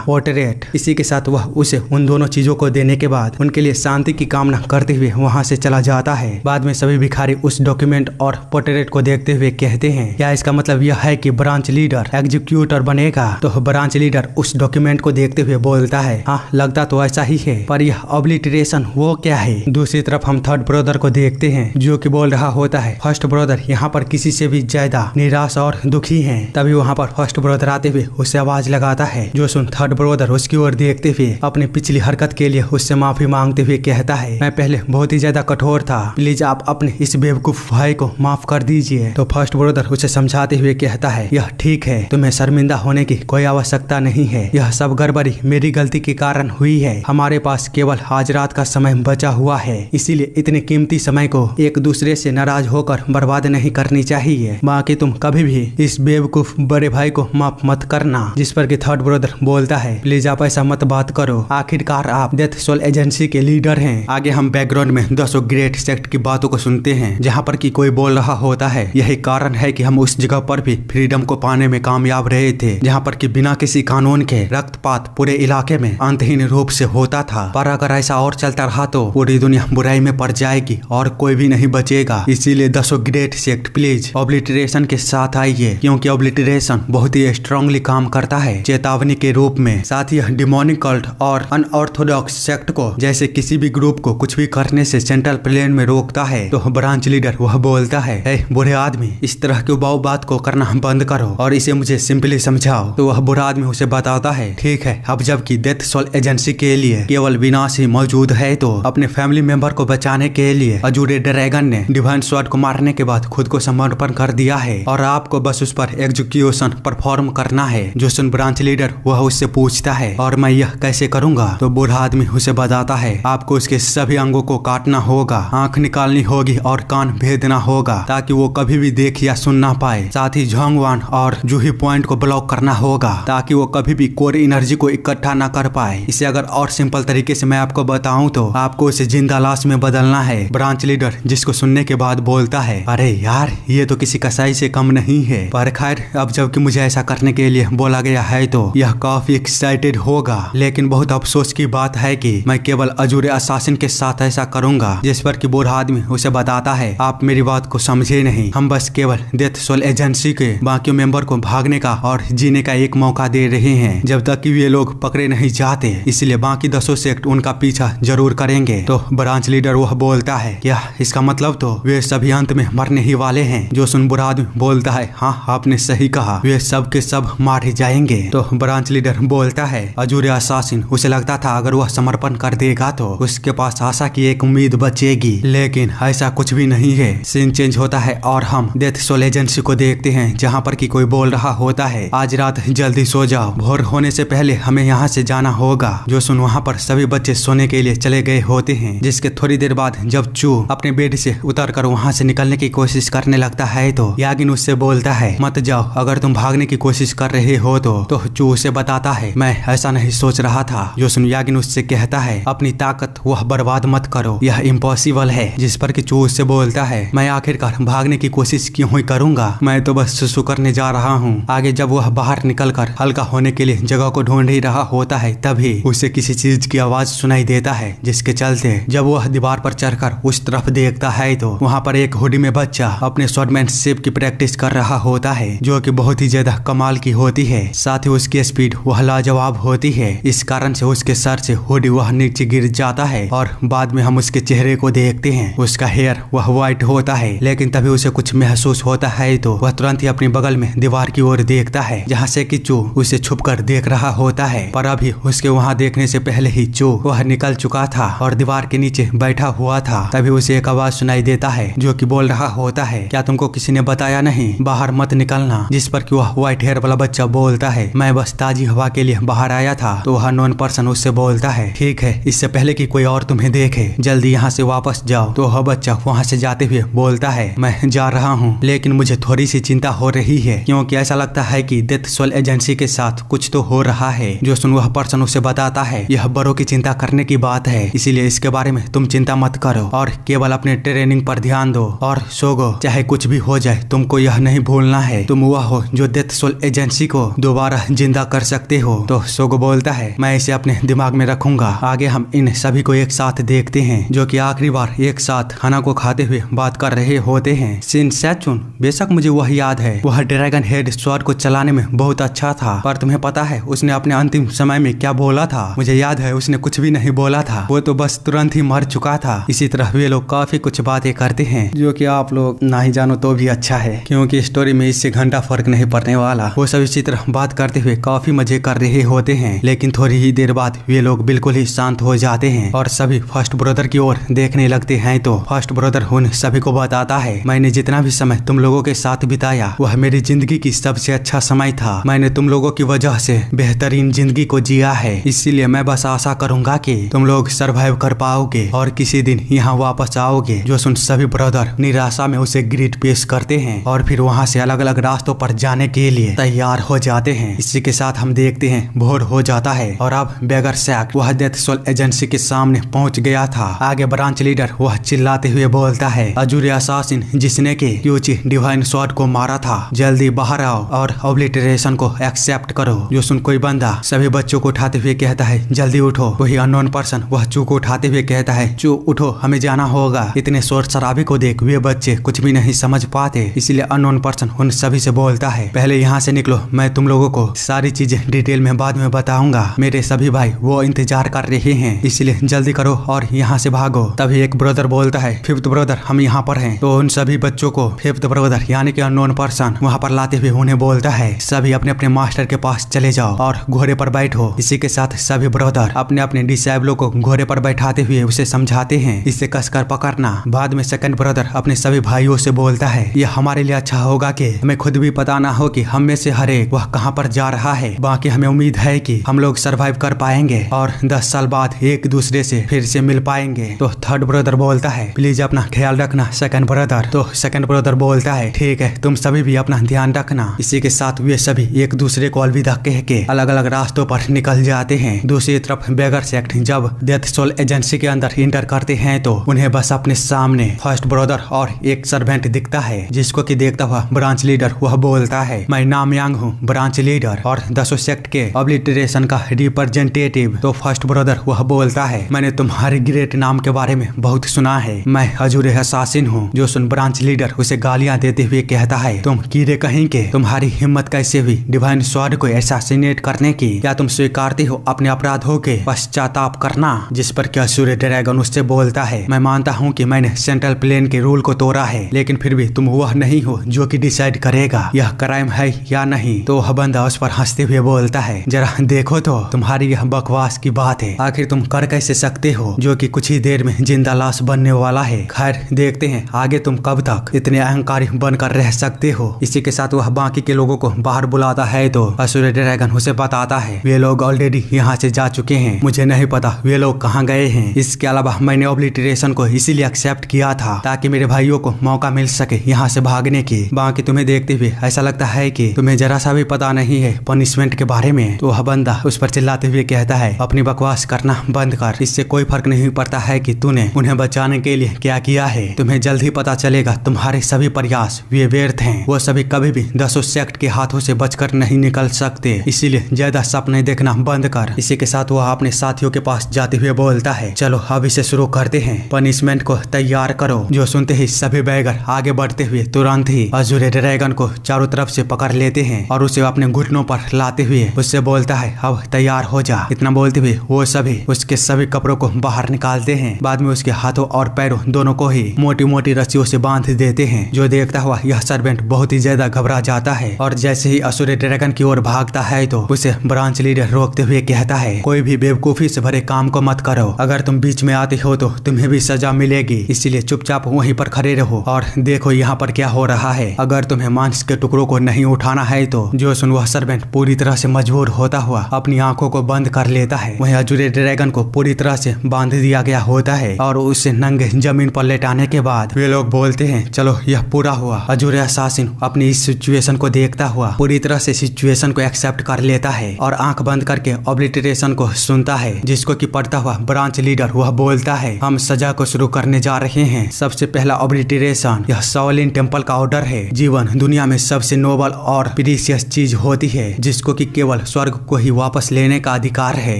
पोर्ट्रेट। इसी के साथ वह उसे उन दोनों चीजों को देने के बाद उनके लिए शांति की कामना करते हुए वहां से चला जाता है। बाद में सभी भिखारी उस डॉक्यूमेंट और पोर्ट्रेट को देखते हुए कहते हैं क्या इसका मतलब यह है कि ब्रांच लीडर एग्जीक्यूटर बनेगा? तो ब्रांच लीडर उस डॉक्यूमेंट को देखते हुए बोलता है हाँ लगता तो ऐसा ही है, पर यह ऑब्लिटरेशन वो क्या है? दूसरी तरफ हम थर्ड ब्रदर को देखते हैं जो कि बोल रहा होता है फर्स्ट ब्रदर यहाँ पर किसी से भी ज्यादा निराश और दुखी हैं। तभी वहाँ पर फर्स्ट ब्रदर आते हुए उससे आवाज लगाता है। जो सुन थर्ड ब्रदर उसकी ओर देखते हुए अपनी पिछली हरकत के लिए उससे माफी मांगते हुए कहता है मैं पहले बहुत ही ज्यादा कठोर था, प्लीज आप अपने इस बेवकूफ भाई को माफ कर दीजिए। तो फर्स्ट ब्रदर उसे समझाते हुए कहता है यह ठीक है, तुम्हें शर्मिंदा होने की कोई आवश्यकता नहीं है, यह सब गड़बड़ी मेरी गलती के कारण हुई है। हमारे पास केवल आज रात का समय बचा हुआ है, इसीलिए इतने कीमती समय को एक दूसरे से नाराज होकर बर्बाद नहीं करनी चाहिए। बाकी तुम कभी भी इस बेवकूफ बड़े भाई को माफ मत करना। जिस पर कि थर्ड ब्रदर बोलता है प्लीज आप ऐसा मत बात करो, आखिरकार आप डेथ सोल एजेंसी के लीडर हैं। आगे हम बैकग्राउंड में 10 ग्रेट सेक्ट की बातों को सुनते हैं जहाँ पर कि कोई बोल रहा होता है यही कारण है कि हम उस जगह पर भी फ्रीडम को पाने में कामयाब रहे थे जहाँ पर कि बिना किसी कानून के रक्तपात पूरे इलाके में अंतहीन रूप से होता था। पर अगर ऐसा और चलता रहा तो पूरी दुनिया बुराई में पड़ जाएगी और कोई भी नहीं बचेगा। इसीलिए 10 ग्रेट सेक्ट प्लीज ऑब्लिटरेशन के साथ आइए, क्योंकि ऑब्लिटरेशन बहुत ही स्ट्रांगली काम करता है चेतावनी के रूप में। साथ ही डिमोनिक कल्ट और अनऑर्थोडॉक्स सेक्ट को जैसे किसी भी ग्रुप को कुछ भी करने से सेंट्रल प्लेन में रोकता है। तो ब्रांच लीडर वह बोलता है बुरे आदमी इस तरह की उबाऊ बात को करना बंद करो और इसे मुझे सिंपली समझाओ। तो वह बुरा आदमी उसे बताता है ठीक है, अब जबकि डेथ सोल एजेंसी के लिए केवल विनाश ही मौजूद है तो अपने फैमिली मेंबर को बचाने के लिए अजूरे ड्रैगन ने डिवाइन स्वॉर्ड को मारने के बाद खुद को समर्पण कर दिया है और आपको बस उस पर एग्जीक्यूशन परफॉर्म करना है। जो सुन ब्रांच लीडर वह उससे पूछता है और मैं यह कैसे करूंगा? तो बूढ़ा आदमी उसे बताता है आपको उसके सभी अंगों को काटना होगा, आंख निकालनी होगी और कान भेदना होगा ताकि वो कभी भी देख या सुन ना पाए। साथ ही झोंगवान और जूही पॉइंट को ब्लॉक करना होगा ताकि वो कभी भी कोर एनर्जी को इकट्ठा ना कर पाए। इसे अगर और सिंपल तरीके से मैं आपको बताऊं तो आपको उसे जिंदा लाश में बदलना है। ब्रांच लीडर जिसको सुनने के बाद बोलता है अरे यार ये तो किसी कसाई से कम नहीं है, पर खैर अब जबकि मुझे ऐसा करने के लिए बोला गया है तो यह काफी एक्साइटेड होगा। लेकिन बहुत अफसोस की बात है कि मैं केवल अजूरे असासिन के साथ ऐसा करूंगा। जिस पर कि बूढ़ा आदमी उसे बताता है आप मेरी बात को समझे नहीं, हम बस केवल डेथ सोल एजेंसी के बाकी मेंबर को भागने का और जीने का एक मौका दे रहे हैं जब तक कि वे लोग पकड़े नहीं जाते, इसलिए बाकी 10 सेक्ट उनका पीछा जरूर करेंगे। तो ब्रांच लीडर वह बोलता है क्या इसका मतलब तो वे सभी अंत में मरने ही वाले हैं? जो सुन बुरा आदमी बोलता है हाँ आपने सही कहा, वे सब के सब मारे जाएंगे। तो ब्रांच लीडर बोलता है अजूरे असासिन उसे लगता था अगर वह समर्पण कर देगा तो उसके पास आशा की एक उम्मीद बचेगी, लेकिन ऐसा कुछ भी नहीं है। सीन चेंज होता है और हम डेथ सोल एजेंसी को देखते हैं जहाँ पर कि कोई बोल रहा होता है आज रात जल्दी सो जाओ, भोर होने से पहले हमें यहाँ से जाना होगा। जो सुन वहाँ पर सभी बच्चे सोने के लिए चले गए होते हैं, जिसके थोड़ी देर बाद जब चू अपने बेड से उतर कर वहाँ से निकलने की कोशिश करने लगता है तो यागिन उससे बोलता है मत जाओ, अगर तुम भागने की कोशिश कर रहे हो तो चू उसे बताता है मैं ऐसा नहीं सोच रहा था। जो सुनयागिन उससे कहता है अपनी ताकत वह बर्बाद मत करो, यह इम्पॉसिबल है। जिस पर कि चू उससे बोलता है मैं आखिरकार भागने की कोशिश क्यों ही करूंगा, मैं तो बस सुसु करने जा रहा हूँ। आगे जब वह बाहर निकलकर हल्का होने के लिए जगह को ढूंढ ही रहा होता है तभी उसे किसी चीज की आवाज सुनाई देता है, जिसके चलते जब वह दीवार पर चढ़कर उस तरफ देखता है तो वहाँ पर एक हुडी में बच्चा अपने स्वॉर्डमैनशिप की प्रैक्टिस कर रहा होता है, जो कि बहुत ही ज्यादा कमाल की होती है। साथ ही उसकी स्पीड वह लाजवाब होती है। इस कारण से उसके सर से हुडी वह नीचे गिर जाता है और बाद में हम उसके चेहरे को देखते हैं। उसका हेयर वह व्हाइट होता है, लेकिन तभी उसे कुछ महसूस होता है तो वह तुरंत ही अपनी बगल में दीवार की ओर देखता है, जहाँ से कि चू उसे छुपकर देख रहा होता है। पर अभी उसके वहाँ देखने से पहले ही चू वह निकल चुका था और दीवार के नीचे बैठा हुआ था। तभी उसे एक आवाज सुनाई देता है जो कि बोल रहा होता है क्या तुमको किसी ने बताया नहीं, बाहर मत निकलना। जिस पर कि वह व्हाइट हेयर वाला बच्चा बोलता है मैं बस ताजी हवा के लिए बाहर आया था। तो वह नॉन पर्सन उससे बोलता है ठीक है, इससे पहले कि कोई और तुम्हें देखे जल्दी यहाँ से वापस जाओ। तो वह बच्चा वहाँ से जाते हुए बोलता है मैं जा रहा हूँ, लेकिन मुझे थोड़ी सी चिंता हो रही है क्योंकि ऐसा लगता है कि डेथ सोल एजेंसी के साथ कुछ तो हो रहा है। जो सुन वह पर्सन उसे बताता है यह बड़ों की चिंता करने की बात है, इसीलिए इसके बारे में तुम चिंता मत करो और केवल अपने ट्रेनिंग पर ध्यान दो और सोगो। चाहे कुछ भी हो जाए तुमको यह नहीं भूलना है तुम वह हो जो डेथ सोल एजेंसी को दोबारा जिंदा कर सकते हो। तो सोगो बोलता है मैं इसे अपने दिमाग में रखूंगा। आगे हम इन सभी को एक साथ देखते हैं जो कि आखिरी बार एक साथ खाना को खाते हुए बात कर रहे होते हैं। शिन सैचुन, बेशक मुझे वह याद है, वह ड्रैगन हेड स्वॉर्ड को चलाने में बहुत अच्छा था, पर तुम्हें पता है उसने अपने अंतिम समय में क्या बोला था? मुझे याद है उसने कुछ भी नहीं बोला था, वो तो बस तुरंत ही मर चुका था। इसी तरह वे लोग काफी कुछ बातें करते हैं जो कि आप लोग ना ही जानो तो भी अच्छा है, क्योंकि स्टोरी में इससे घंटा फर्क नहीं पड़ने वाला। वो सब इसी तरह बात करते हुए काफी मजे कर रहे होते हैं, लेकिन थोड़ी ही देर बाद वे लोग बिल्कुल ही शांत हो जाते हैं और सभी फर्स्ट ब्रदर की ओर देखने लगते हैं। तो फर्स्ट ब्रदर उन सभी को बताता है मैंने जितना भी समय तुम लोगों के साथ बिताया वह मेरी जिंदगी की सबसे अच्छा समय था। मैंने तुम लोगों की वजह से बेहतरीन जिंदगी को जिया है, इसीलिए मैं बस आशा करूंगा कि तुम लोग सरवाइव कर पाओगे और किसी दिन यहाँ वापस आओगे। जो सुन सभी ब्रदर निराशा में उसे ग्रीट पेश करते हैं और फिर वहाँ से अलग अलग रास्तों पर जाने के लिए तैयार हो जाते हैं। इसी के साथ हम देखते हैं भोर हो जाता है और अब बेगर सैक वह डेथ सोल एजेंसी के सामने पहुंच गया था। आगे ब्रांच लीडर वह चिल्लाते हुए बोलता है अजूरी असासिन जिसने के क्यूची डिवाइन स्वॉर्ड को मारा था, जल्दी बाहर आओ और ऑब्लिटरेशन को एक्सेप्ट करो। जो सुन कोई बंदा सभी बच्चों को उठाते हुए कहता है जल्दी उठो। वही अननोन पर्सन वह चू को उठाते हुए कहता है चू उठो, हमें जाना होगा। इतने शोर शराबे को देख वे बच्चे कुछ भी नहीं समझ पाते, इसलिए अननोन पर्सन उन सभी से बोलता है पहले यहाँ से निकलो, मैं तुम लोगों को सारी चीजें डिटेल में बाद में बताऊंगा। मेरे सभी भाई वो इंतजार कर रहे हैं, इसलिए जल्दी करो और यहाँ से भागो। तभी एक ब्रदर बोलता है फिफ्थ ब्रदर हम यहाँ पर हैं। तो उन सभी बच्चों को फिफ्थ ब्रदर यानी कि अननोन पर्सन वहाँ पर लाते हुए उन्हें बोलता है सभी अपने अपने मास्टर के पास चले जाओ और घोड़े पर बैठो। इसी के साथ सभी ब्रदर अपने अपने डिसेबलों को घोड़े पर बैठाते हुए उसे समझाते हैं इसे कसकर पकड़ना। बाद में सेकंड ब्रदर अपने सभी भाइयों से बोलता है यह हमारे लिए अच्छा होगा कि हमें खुद भी पता ना हो कि हम में से हर एक वह कहाँ पर जा रहा है, बाकी हमें उम्मीद है कि हम लोग सरवाइव कर पाएंगे और 10 साल बाद एक दूसरे से फिर से मिल पाएंगे। तो थर्ड ब्रदर बोलता है प्लीज अपना ख्याल रखना सेकंड ब्रदर। तो सेकंड ब्रदर बोलता है ठीक है, तुम सभी भी अपना ध्यान रखना। इसी के साथ वे सभी एक दूसरे को अलविदा कह के अलग अलग रास्तों पर निकल जाते हैं। दूसरी तरफ बेगर सेक्ट जब डेथ सोल एजेंसी के अंदर इंटर करते हैं तो उन्हें बस अपने सामने फर्स्ट ब्रदर और एक सर्वेंट दिखता है, जिसको कि देखता हुआ ब्रांच लीडर वह बोलता है मैं नाम यांग हूँ, ब्रांच लीडर और दसों सेक्ट के ऑब्लिटरेशन का रिप्रेजेंटेटिव। तो फर्स्ट ब्रदर वह बोलता है मैंने तुम्हारे ग्रेट नाम के बारे में बहुत सुना है, मैं हजूर असासिन हूँ। जो सुन ब्रांच लीडर उसे गालियां देते हुए कहता है तुम कीड़े कहीं के, तुम्हारी हिम्मत कैसे हुई डिवाइन स्वॉर्ड को असैसिनेट करने की? क्या तुम स्वीकारते हो अपने अपराधों के पश्चाताप करना? जिस पर क्या सूर्य ड्रैगन उससे बोलता है मैं मानता हूँ कि मैंने सेंट्रल प्लेन के रूल को तोड़ा है, लेकिन फिर भी तुम वह नहीं हो जो कि डिसाइड करेगा यह क्राइम है या नहीं। तो वह बंदा उस पर हंसते हुए बोलता है जरा देखो तो तुम्हारी यह बकवास की बात है, आखिर तुम कर कैसे सकते हो जो कि कुछ ही देर में जिंदा लाश बनने वाला है। खैर देखते हैं आगे तुम कब तक इतने अहंकारी बनकर रह सकते हो। इसी के साथ वह बाकी के लोगों को बाहर बुलाता है तो असुर ड्रैगन उसे बताता है वे लोग ऑलरेडी यहाँ से जा चुके हैं, मुझे नहीं पता वे लोग कहाँ गए हैं। इसके अलावा मैंने ऑब्लिटरेशन को इसीलिए एक्सेप्ट किया था ताकि मेरे भाइयों को मौका मिल सके यहाँ से भागने की। बाकी तुम्हें देखते हुए ऐसा लगता है कि तुम्हें जरा सा भी पता नहीं है पनिशमेंट के बारे में। तो वह बंदा उस पर चिल्लाते हुए कहता है अपनी बकवास करना बंद कर, इससे कोई फर्क नहीं पड़ता है कि तूने उन्हें बचाने के लिए क्या किया है। तुम्हें जल्द ही पता चलेगा तुम्हारे सभी प्रयास वे व्यर्थ हैं। वो सभी कभी भी 10 सेक्ट के हाथों से बचकर नहीं निकल सकते, इसीलिए ज्यादा सपने देखना बंद कर। इसी के साथ वह अपने साथियों के पास जाते हुए बोलता है चलो अब इसे शुरू करते हैं, पनिशमेंट को तैयार करो। जो सुनते ही सभी बैगर आगे बढ़ते हुए तुरंत ही अजूरे ड्रैगन को चारों तरफ से पकड़ लेते हैं और उसे अपने घुटनों पर लाते हुए उससे बोलता है अब तैयार हो जा। इतना बोलते हुए वो सभी उसके सभी कपड़ों को बाहर निकालते हैं। बाद में उसके हाथों और पैरों दोनों को ही मोटी मोटी रस्सियों से बांध देते हैं। जो देखता हुआ यह सर्वेंट बहुत ही ज्यादा घबरा जाता है और जैसे ही असुर ड्रैगन की ओर भागता है तो उसे ब्रांच लीडर रोकते हुए कहता है कोई भी बेवकूफी से भरे काम को मत करो, अगर तुम बीच में आते हो तो तुम्हें भी सजा मिलेगी, इसीलिए चुपचाप वहीं पर खड़े रहो और देखो यहाँ पर क्या हो रहा है। अगर तुम्हें मांस के टुकड़ों को नहीं उठाना है तो जो सुन वह सर्वेंट पूरी तरह से मजबूर होता हुआ अपनी आंखों को बंद कर लेता है। वहीं अजूरे ड्रैगन को पूरी तरह से बांध दिया गया होता है और उसे नंगे जमीन पर लेटाने के बाद वे लोग बोलते हैं चलो यह पूरा हुआ। अजूरे असासिन अपनी इस सिचुएशन को देखता हुआ पूरी तरह से सिचुएशन को एक्सेप्ट कर लेता है और आंख बंद करके ऑब्लिटरेशन को सुनता है, जिसको कि पढ़ता हुआ ब्रांच लीडर वह बोलता है हम सजा को शुरू करने जा रहे हैं। सबसे पहला ऑब्लिटरेशन यह शाओलिन टेम्पल का ऑर्डर है। जीवन दुनिया में सबसे नोबल और प्रीशियस चीज होती है जिसको कि केवल स्वर्ग को ही वापस लेने का अधिकार है।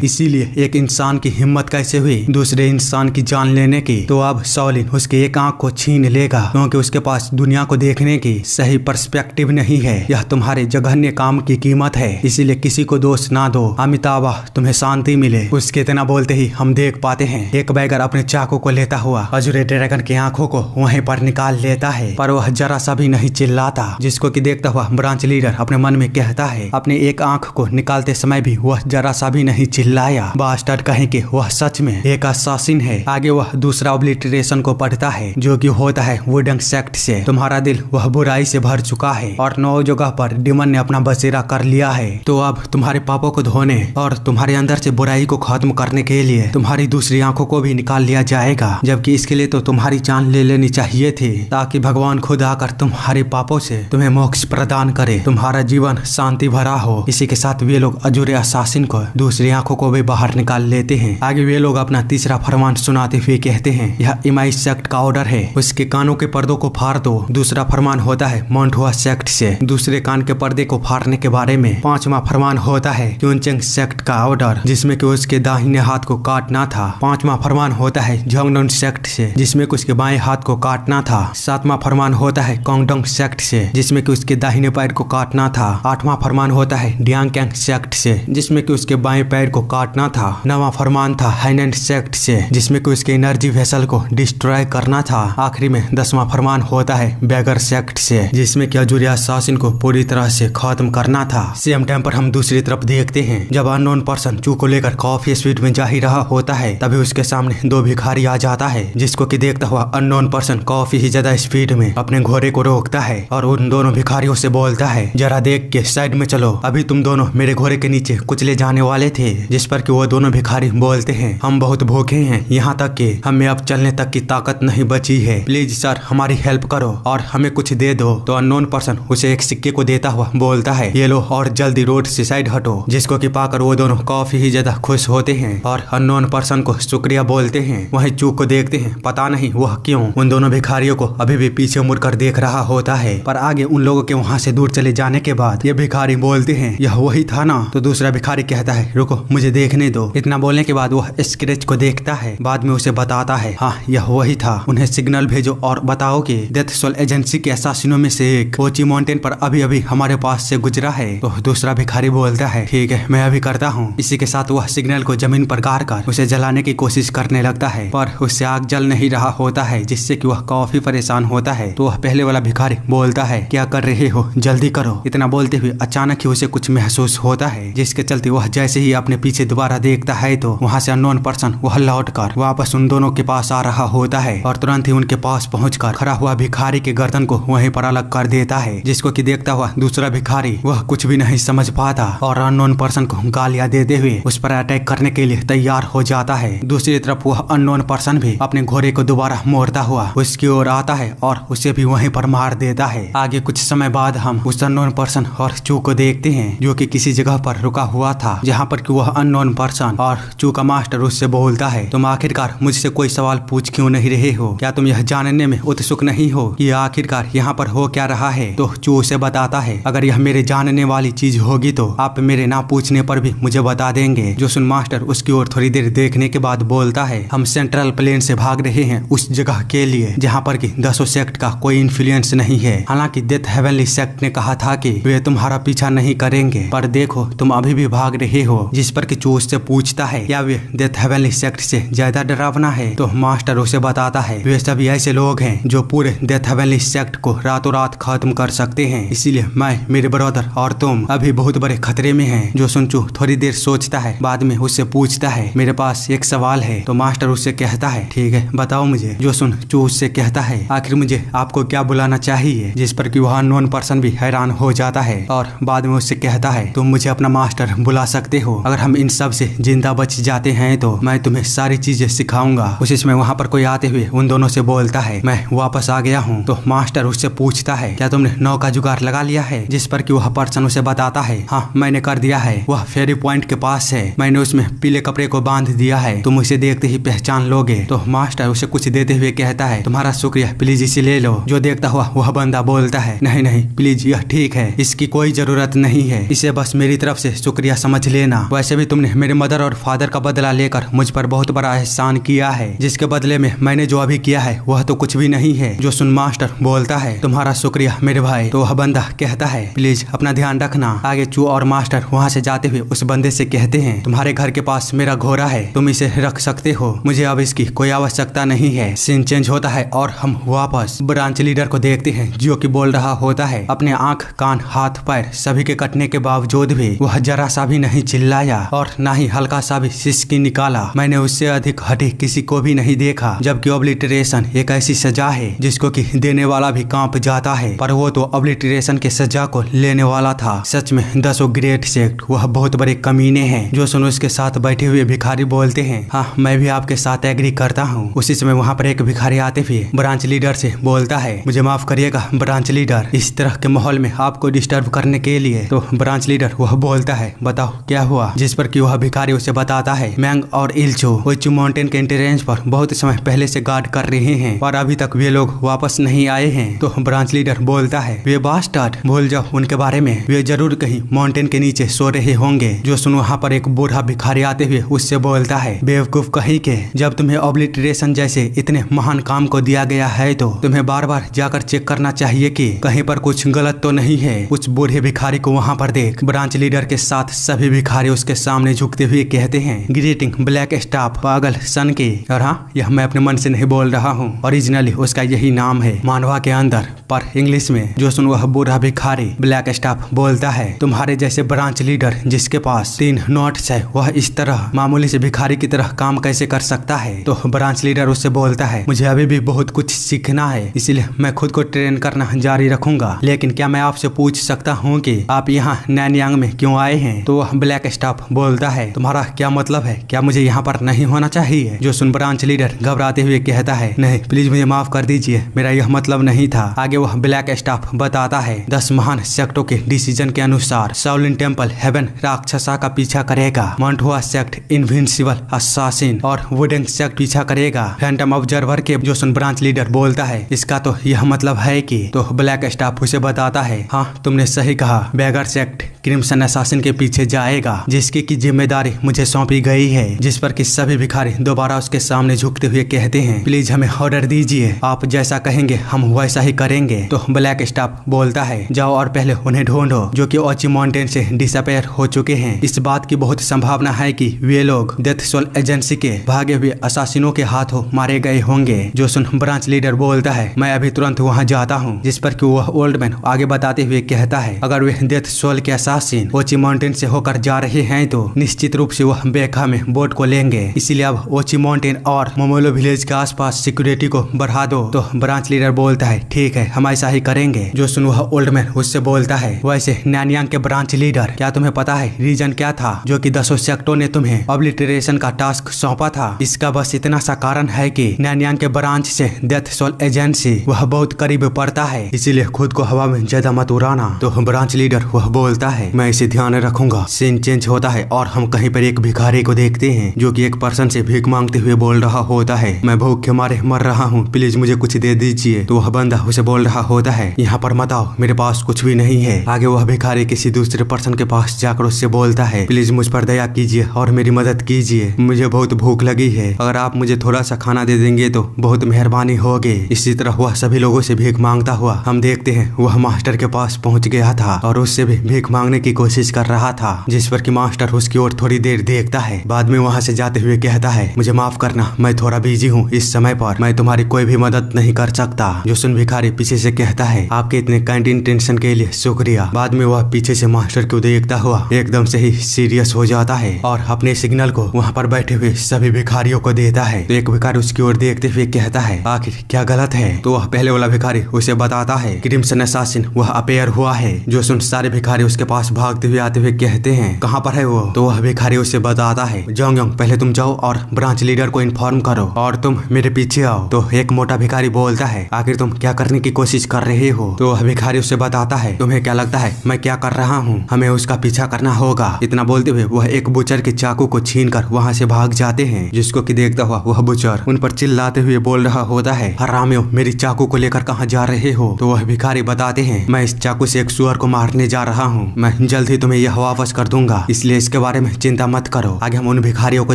इसीलिए एक इंसान की हिम्मत कैसे हुई दूसरे इंसान की जान लेने की, तो अब शाओलिन उसके एक आंख को छीन लेगा क्योंकि उसके पास दुनिया को देखने की सही पर्सपेक्टिव नहीं है। यह तुम्हारे जघन्य काम की कीमत है, इसीलिए किसी को दोष ना दो। अमिताभा तुम्हें शांति मिले। उसके इतना बोलते ही हम देख पाते हैं एक बैगर अपने चाकू को लेता हुआ अजूरे ड्रैगन की आंखों को वहीं पर निकाल लेता है, पर वह जरा सा भी नहीं चिल्लाता, जिसको कि देखता हुआ ब्रांच लीडर अपने मन में कहता है अपने एक आंख को निकालते समय भी वह जरा सा भी नहीं चिल्लाया। बास्टर्ड कहे कि वह सच में एक असासिन है। आगे वह दूसरा ऑब्लिटरेशन को पढ़ता है जो कि होता है वुडन सेक्ट से। तुम्हारा दिल वह बुराई से भर चुका है और 9 जगह पर डिमन ने अपना बसेरा कर लिया है, तो अब तुम्हारे पापों को धोने और तुम्हारे अंदर से बुराई को खत्म करने के लिए तुम्हारी दूसरी आंखों को भी निकाल लिया जाएगा, जबकि इसके लिए तो तुम्हारी जान ले लेनी चाहिए थी ताकि भगवान खुद आकर तुम्हारे पापों से तुम्हें मोक्ष प्रदान करे, तुम्हारा जीवन शांति भरा हो। इसी के साथ वे लोग अजूरे असासिन को दूसरी आंखों को भी बाहर निकाल लेते हैं। आगे वे लोग अपना तीसरा फरमान सुनाते हुए कहते हैं यह इमाई सेक्ट का ऑर्डर है, उसके कानों के पर्दों को फाड़ दो। दूसरा फरमान होता है मोंटहुआ सेक्ट से दूसरे कान के पर्दे को फाड़ने के बारे में। पांचवा फरमान होता है क्यूनचेंग सेक्ट का ऑर्डर जिसमें कि उसके दाहिने हाथ को काटना था। पांचवा फरमान होता है जोंगडोंग सेक्ट से जिसमें कि उसके बाएं हाथ को काटना था। सातवां फरमान होता है कोंगडोंग सेक्ट से जिसमें कि उसके दाहिने पैर को काटना था। आठवां फरमान होता है डियांगकैंग सेक्ट से जिसमें कि उसके बाएं पैर को काटना था। नौवां फरमान था हाइनैंड सेक्ट से जिसमें कि उसके एनर्जी वेसल को डिस्ट्रॉय करना था। आखिरी में 10वां फरमान होता है बैगर सेक्ट से जिसमें कि अजूरे असासिन को पूरी तरह से खत्म करना था। सेम टाइम पर हम दूसरी तरफ देखते हैं जब अननोन पर्सन चू को लेकर कॉफी स्पीड में जा ही रहा होता है तभी उसके सामने 2 भिखारी आ जाता है, जिसको कि देखता हुआ अननोन पर्सन काफी ही ज्यादा स्पीड में अपने घोड़े को रोकता है और उन दोनों भिखारियों से बोलता है जरा देख के साइड में चलो, अभी तुम दोनों मेरे घोड़े के नीचे कुचले जाने वाले थे। जिस पर कि वो दोनों भिखारी बोलते हैं हम बहुत भूखे हैं, यहाँ तक कि हमें अब चलने तक की ताकत नहीं बची है, प्लीज सर हमारी हेल्प करो और हमें कुछ दे दो। तो अननोन पर्सन उसे एक सिक्के को देता हुआ बोलता है ये लो और जल्दी रोड से साइड हटो, जिसको कि पाकर वो दोनों काफी ही ज्यादा खुश होते हैं और अननोन पर्सन को शुक्रिया बोलते हैं। वहीं चूक को देखते हैं, पता नहीं वह क्यों उन दोनों भिखारियों को अभी भी पीछे मुड़कर देख रहा होता है। पर आगे उन लोगों के वहां से दूर चले जाने के बाद ये भिखारी बोलते हैं यह वही था ना। तो दूसरा भिखारी कहता है रुको मुझे देखने दो। इतना बोलने के बाद वह स्क्रेच को देखता है, बाद में उसे बताता है हाँ यह वही था, उन्हें सिग्नल भेजो और बताओ कि डेथ सोल एजेंसी के असासिनों में से एक ओची माउंटेन पर अभी अभी हमारे पास से गुजरा है। तो दूसरा भिखारी बोलता है ठीक है मैं अभी करता हूँ। इसी के साथ वह सिग्नल को जमीन पर गाड़ कर उसे जलाने की कोशिश करने लगता है, पर उससे आग जल नहीं रहा होता है, जिससे कि वह काफी परेशान होता है। तो वह पहले वाला भिखारी बोलता है क्या कर रहे हो, जल्दी करो। इतना बोलते हुए अचानक ही उसे कुछ महसूस होता है, जिसके चलते वह जैसे ही अपने पीछे दोबारा देखता है तो वहाँ से अननोन पर्सन वह लौट कर वापस उन दोनों के पास आ रहा होता है और तुरंत ही उनके पास पहुंचकर खड़ा हुआ भिखारी के गर्दन को वहीं पर अलग कर देता है, जिसको कि देखता हुआ दूसरा भिखारी वह कुछ भी नहीं समझ पाता और अननोन पर्सन को गालियां देते हुए उस पर अटैक करने के लिए तैयार हो जाता है। दूसरी तरफ वह अननोन पर्सन भी अपने घोड़े को दोबारा मोड़ता हुआ उसकी ओर आता है और उसे भी वहीं पर मार देता है। आगे आगे कुछ समय बाद हम उस अननोन पर्सन और चू को देखते हैं जो कि किसी जगह पर रुका हुआ था, जहाँ पर कि वह अननोन पर्सन और चू का मास्टर उससे बोलता है, तुम आखिरकार मुझसे कोई सवाल पूछ क्यों नहीं रहे हो? क्या तुम यह जानने में उत्सुक नहीं हो कि आखिरकार यहाँ पर हो क्या रहा है? तो चू उसे बताता है, अगर यह मेरे जानने वाली चीज होगी तो आप मेरे ना पूछने पर भी मुझे बता देंगे। जो सुन मास्टर उसकी ओर थोड़ी देर देखने के बाद बोलता है, हम सेंट्रल प्लेन से भाग रहे हैं उस जगह के लिए जहाँ पर कि 10 सेक्ट का कोई इन्फ्लुएंस नहीं है। हालांकि डेथ हेवनली सेक्ट ने कहा था कि वे तुम्हारा पीछा नहीं करेंगे, पर देखो तुम अभी भी भाग रहे हो। जिस पर कि चू उससे पूछता है, क्या वे डेथ हेवनली सेक्ट से ज्यादा डरावना है? तो मास्टर उसे बताता है, वे सभी ऐसे लोग हैं जो पूरे डेथ हेवनली सेक्ट को रातों रात खत्म कर सकते हैं, इसीलिए मैं, मेरे ब्रदर और तुम अभी बहुत बड़े खतरे में हैं। जो सुन चू थोड़ी देर सोचता है, बाद में उससे पूछता है, मेरे पास एक सवाल है। तो मास्टर उससे कहता है, ठीक है बताओ मुझे। जो सुन चू उससे कहता है, आखिर मुझे आपको क्या बुलाना चाहिए? जिस पर कि वह अननोन पर्सन भी हैरान हो जाता है और बाद में उससे कहता है, तुम मुझे अपना मास्टर बुला सकते हो। अगर हम इन सब से जिंदा बच जाते हैं तो मैं तुम्हें सारी चीजें सिखाऊंगा। उसी समय वहाँ पर कोई आते हुए उन दोनों से बोलता है, मैं वापस आ गया हूँ। तो मास्टर उससे पूछता है, क्या तुमने नौ का जुगाड़ लगा लिया है? जिस पर कि वह पर्सन उसे बताता है, हाँ मैंने कर दिया है, वह फेरी पॉइंट के पास है, मैंने उसमें पीले कपड़े को बांध दिया है, तुम उसे देखते ही पहचान लोगे। तो मास्टर उसे कुछ देते हुए कहता है, तुम्हारा शुक्रिया, प्लीज इसे ले लो। जो देखता हुआ वह बंदा बोलता है, नहीं नहीं प्लीज यह ठीक है, इसकी कोई जरूरत नहीं है, इसे बस मेरी तरफ से शुक्रिया समझ लेना। वैसे भी तुमने मेरे मदर और फादर का बदला लेकर मुझ पर बहुत बड़ा एहसान किया है, जिसके बदले में मैंने जो अभी किया है वह तो कुछ भी नहीं है। जो सुन मास्टर बोलता है, तुम्हारा शुक्रिया मेरे भाई। तो वह बंदा कहता है, प्लीज अपना ध्यान रखना। आगे चू और मास्टर वहाँ से जाते हुए उस बंदे से कहते हैं, तुम्हारे घर के पास मेरा घोड़ा है, तुम इसे रख सकते हो, मुझे अब इसकी कोई आवश्यकता नहीं है। सीन चेंज होता है और हम वापस ब्रांच लीडर को देखते हैं जो कि बोल रहा होता है, अपने आंख कान हाथ पैर सभी के कटने के बावजूद भी वह जरा सा भी नहीं चिल्लाया और ना ही हल्का सा भी सिसकी निकाला। मैंने उससे अधिक हठी किसी को भी नहीं देखा, जबकि ऑब्लिटरेशन एक ऐसी सजा है जिसको कि देने वाला भी कांप जाता है, पर वो तो ऑब्लिटरेशन के सजा को लेने वाला था। सच में 10 ग्रेट सेक्ट वह बहुत बड़े कमीने हैं। जो सुन उसके साथ बैठे हुए भिखारी बोलते हैं, हाँ मैं भी आपके साथ एग्री करता हूँ। उसी समय वहाँ पर एक भिखारी आते हुए ब्रांच लीडर से बोलता है, मुझे माफ करिएगा ब्रांच लीडर, इस तरह के माहौल में आपको डिस्टर्ब करने के लिए। तो ब्रांच लीडर वह बोलता है, बताओ क्या हुआ? जिस पर कि वह भिखारी उसे बताता है, मैंग और इल्चो ओचू माउंटेन के एंट्रेंस पर बहुत समय पहले से गार्ड कर रहे हैं और अभी तक वे लोग वापस नहीं आए हैं। तो ब्रांच लीडर बोलता है, वे बास्टर्ड, भूल जाओ उनके बारे में, वे जरूर कहीं माउंटेन के नीचे सो रहे होंगे। जो सुन वहाँ पर एक बूढ़ा भिखारी आते हुए उससे बोलता है, बेवकूफ कहीं के, जब तुम्हें ऑब्लिटरेशन जैसे इतने महान काम को दिया गया है तो तुम्हें बार बार जाकर चेक करना चाहिए कि कहीं पर कुछ गलत तो नहीं है। उस बूढ़े भिखारी को वहाँ पर देख ब्रांच लीडर के साथ सभी भिखारी उसके सामने झुकते हुए कहते हैं, ग्रीटिंग ब्लैक स्टाफ, पागल सन के। और हाँ, यह मैं अपने मन से नहीं बोल रहा हूँ, ओरिजिनली उसका यही नाम है मानवा के अंदर, पर इंग्लिश में। जो सुन वह बूढ़ा भिखारी ब्लैक स्टाफ बोलता है, तुम्हारे जैसे ब्रांच लीडर जिसके पास 3 नोट्स है, वह इस तरह मामूली से भिखारी की तरह काम कैसे कर सकता है? तो ब्रांच लीडर उससे बोलता है, मुझे अभी भी बहुत कुछ सीखना है, इसलिए मैं खुद को ट्रेन करना जारी रखूंगा, लेकिन क्या मैं आपसे पूछ सकता हूँ कि आप यहाँ नैनयांग में क्यों आए हैं? तो वह ब्लैक स्टाफ बोलता है, तुम्हारा क्या मतलब है? क्या मुझे यहाँ पर नहीं होना चाहिए? जो सुन ब्रांच लीडर घबराते हुए कहता है, नहीं प्लीज मुझे माफ कर दीजिए, मेरा यह मतलब नहीं था। आगे वह ब्लैक स्टाफ बताता है, 10 महान सेक्टों के डिसीजन के अनुसार शाओलिन टेम्पल हेवन राक्षसा का पीछा करेगा, मंटहुआ सेक्ट इनविंसिबल असासिन और वुडेंग सेक्ट पीछा करेगा फैंटम ऑब्जर्वर के। जो सुन ब्रांच लीडर बोलता है, इसका तो यह मतलब है कि। तो ब्लैक स्टाफ उसे बताता है, हाँ तुमने सही कहा, बैगर सेक्ट क्रिम्सन असासिन के पीछे जाएगा, जिसकी की जिम्मेदारी मुझे सौंपी गई है। जिस पर कि सभी भिखारी दोबारा उसके सामने झुकते हुए कहते हैं, प्लीज हमें ऑर्डर दीजिए, आप जैसा कहेंगे हम वैसा ही करेंगे। तो ब्लैक स्टाफ बोलता है, जाओ और पहले उन्हें ढूंढो जो कि ओची माउंटेन से डिसअपेयर हो चुके हैं। इस बात की बहुत संभावना है कि वे लोग डेथ सोल एजेंसी के भागे हुए असासिनों के हाथों मारे गए होंगे। जो सुन ब्रांच लीडर बोलता है, मैं अभी तुरंत वहाँ जाता हूँ। जिस पर कि वह ओल्ड मैन आगे बताते हुए कहता है, अगर वे डेथ सोल के असासिन ओची माउंटेन से होकर जा रहे हैं तो निश्चित रूप से वह बेखा में बोट को लेंगे, इसीलिए अब ओची माउंटेन और मोमोलो विलेज के आसपास सिक्योरिटी को बढ़ा दो। तो ब्रांच लीडर बोलता है, ठीक है हम ऐसा ही करेंगे। जो सुन वह ओल्ड मैन उससे बोलता है, वैसे नैनयांग के ब्रांच लीडर, क्या तुम्हें पता है रीजन क्या था जो कि 10 सेक्टों ने तुम्हें ऑब्लिटरेशन का टास्क सौंपा था? इसका बस इतना सा कारण है कि नैनयांग के ब्रांच से डेथ सोल एजेंसी वह बहुत करीब पड़ता है, इसीलिए खुद को हवा में ज्यादा मत उड़ाना। तो ब्रांच लीडर वह बोलता है मैं इसे ध्यान रखूंगा। सीन चेंज होता है और हम कहीं पर एक भिखारी को देखते हैं जो कि एक पर्सन से भीख मांगते हुए बोल रहा होता है मैं भूख के मारे मर रहा हूँ, प्लीज मुझे कुछ दे दीजिए। तो वह बंदा उसे बोल रहा होता है यहाँ पर मत आओ, मेरे पास कुछ भी नहीं है। आगे वह भिखारी किसी दूसरे पर्सन के पास जाकर उससे बोलता है प्लीज मुझ पर दया कीजिए और मेरी मदद कीजिए, मुझे बहुत भूख लगी है, अगर आप मुझे थोड़ा सा खाना दे देंगे तो बहुत मेहरबानी होगी। इसी तरह वह सभी लोगों से भीख मांगता हुआ हम देखते हैं वह मास्टर के पास पहुंच गया था और उससे भी भीख मांगने की कोशिश कर रहा था, जिस पर कि मास्टर उसकी ओर थोड़ी देर देखता है। बाद में वहां से जाते हुए कहता है मुझे माफ करना, मैं थोड़ा बिजी हूँ, इस समय पर मैं तुम्हारी कोई भी मदद नहीं कर सकता। जो सुन भिखारी पीछे से कहता है आपके इतने काइंड इंटेंशन के लिए शुक्रिया। बाद में वह पीछे से मास्टर को देखता हुआ एकदम से ही सीरियस हो जाता है और अपने सिग्नल को वहाँ पर बैठे हुए सभी भिखारियों को देता है। तो एक भिखारी उसकी ओर देखते हुए कहता है आखिर क्या गलत है। तो वह पहले वाला भिखारी उसे बताता है क्रिम्सन असैसिन वह अपेयर हुआ है। जो सुन सारे भिखारी उसके पास भागते हुए आते हुए कहते हैं कहाँ पर है वो। तो वह भिखारी उसे बताता है जोंग योंग पहले तुम जाओ और ब्रांच लीडर को इन्फॉर्म करो और तुम मेरे पीछे आओ। तो एक मोटा भिखारी बोलता है आखिर तुम क्या करने की कोशिश कर रहे हो। तो वह भिखारी उसे बताता है तुम्हें क्या लगता है मैं क्या कर रहा हूँ, हमें उसका पीछा करना होगा। इतना बोलते हुए वह एक बुचर के चाकू को छीनकर वहाँ से भाग जाते हैं, जिसको कि देखता हुआ वह बुचर उन पर चिल्लाते हुए बोल रहा होता है हरामियों मेरी चाकू को लेकर कहाँ जा रहे हो। तो वह भिखारी बताते हैं मैं इस चाकू से एक सुअर को मारने जा रहा हूँ, मैं जल्द ही तुम्हें यह वापस कर दूंगा, इसलिए इसके बारे में चिंता मत करो। आगे हम उन भिखारियों को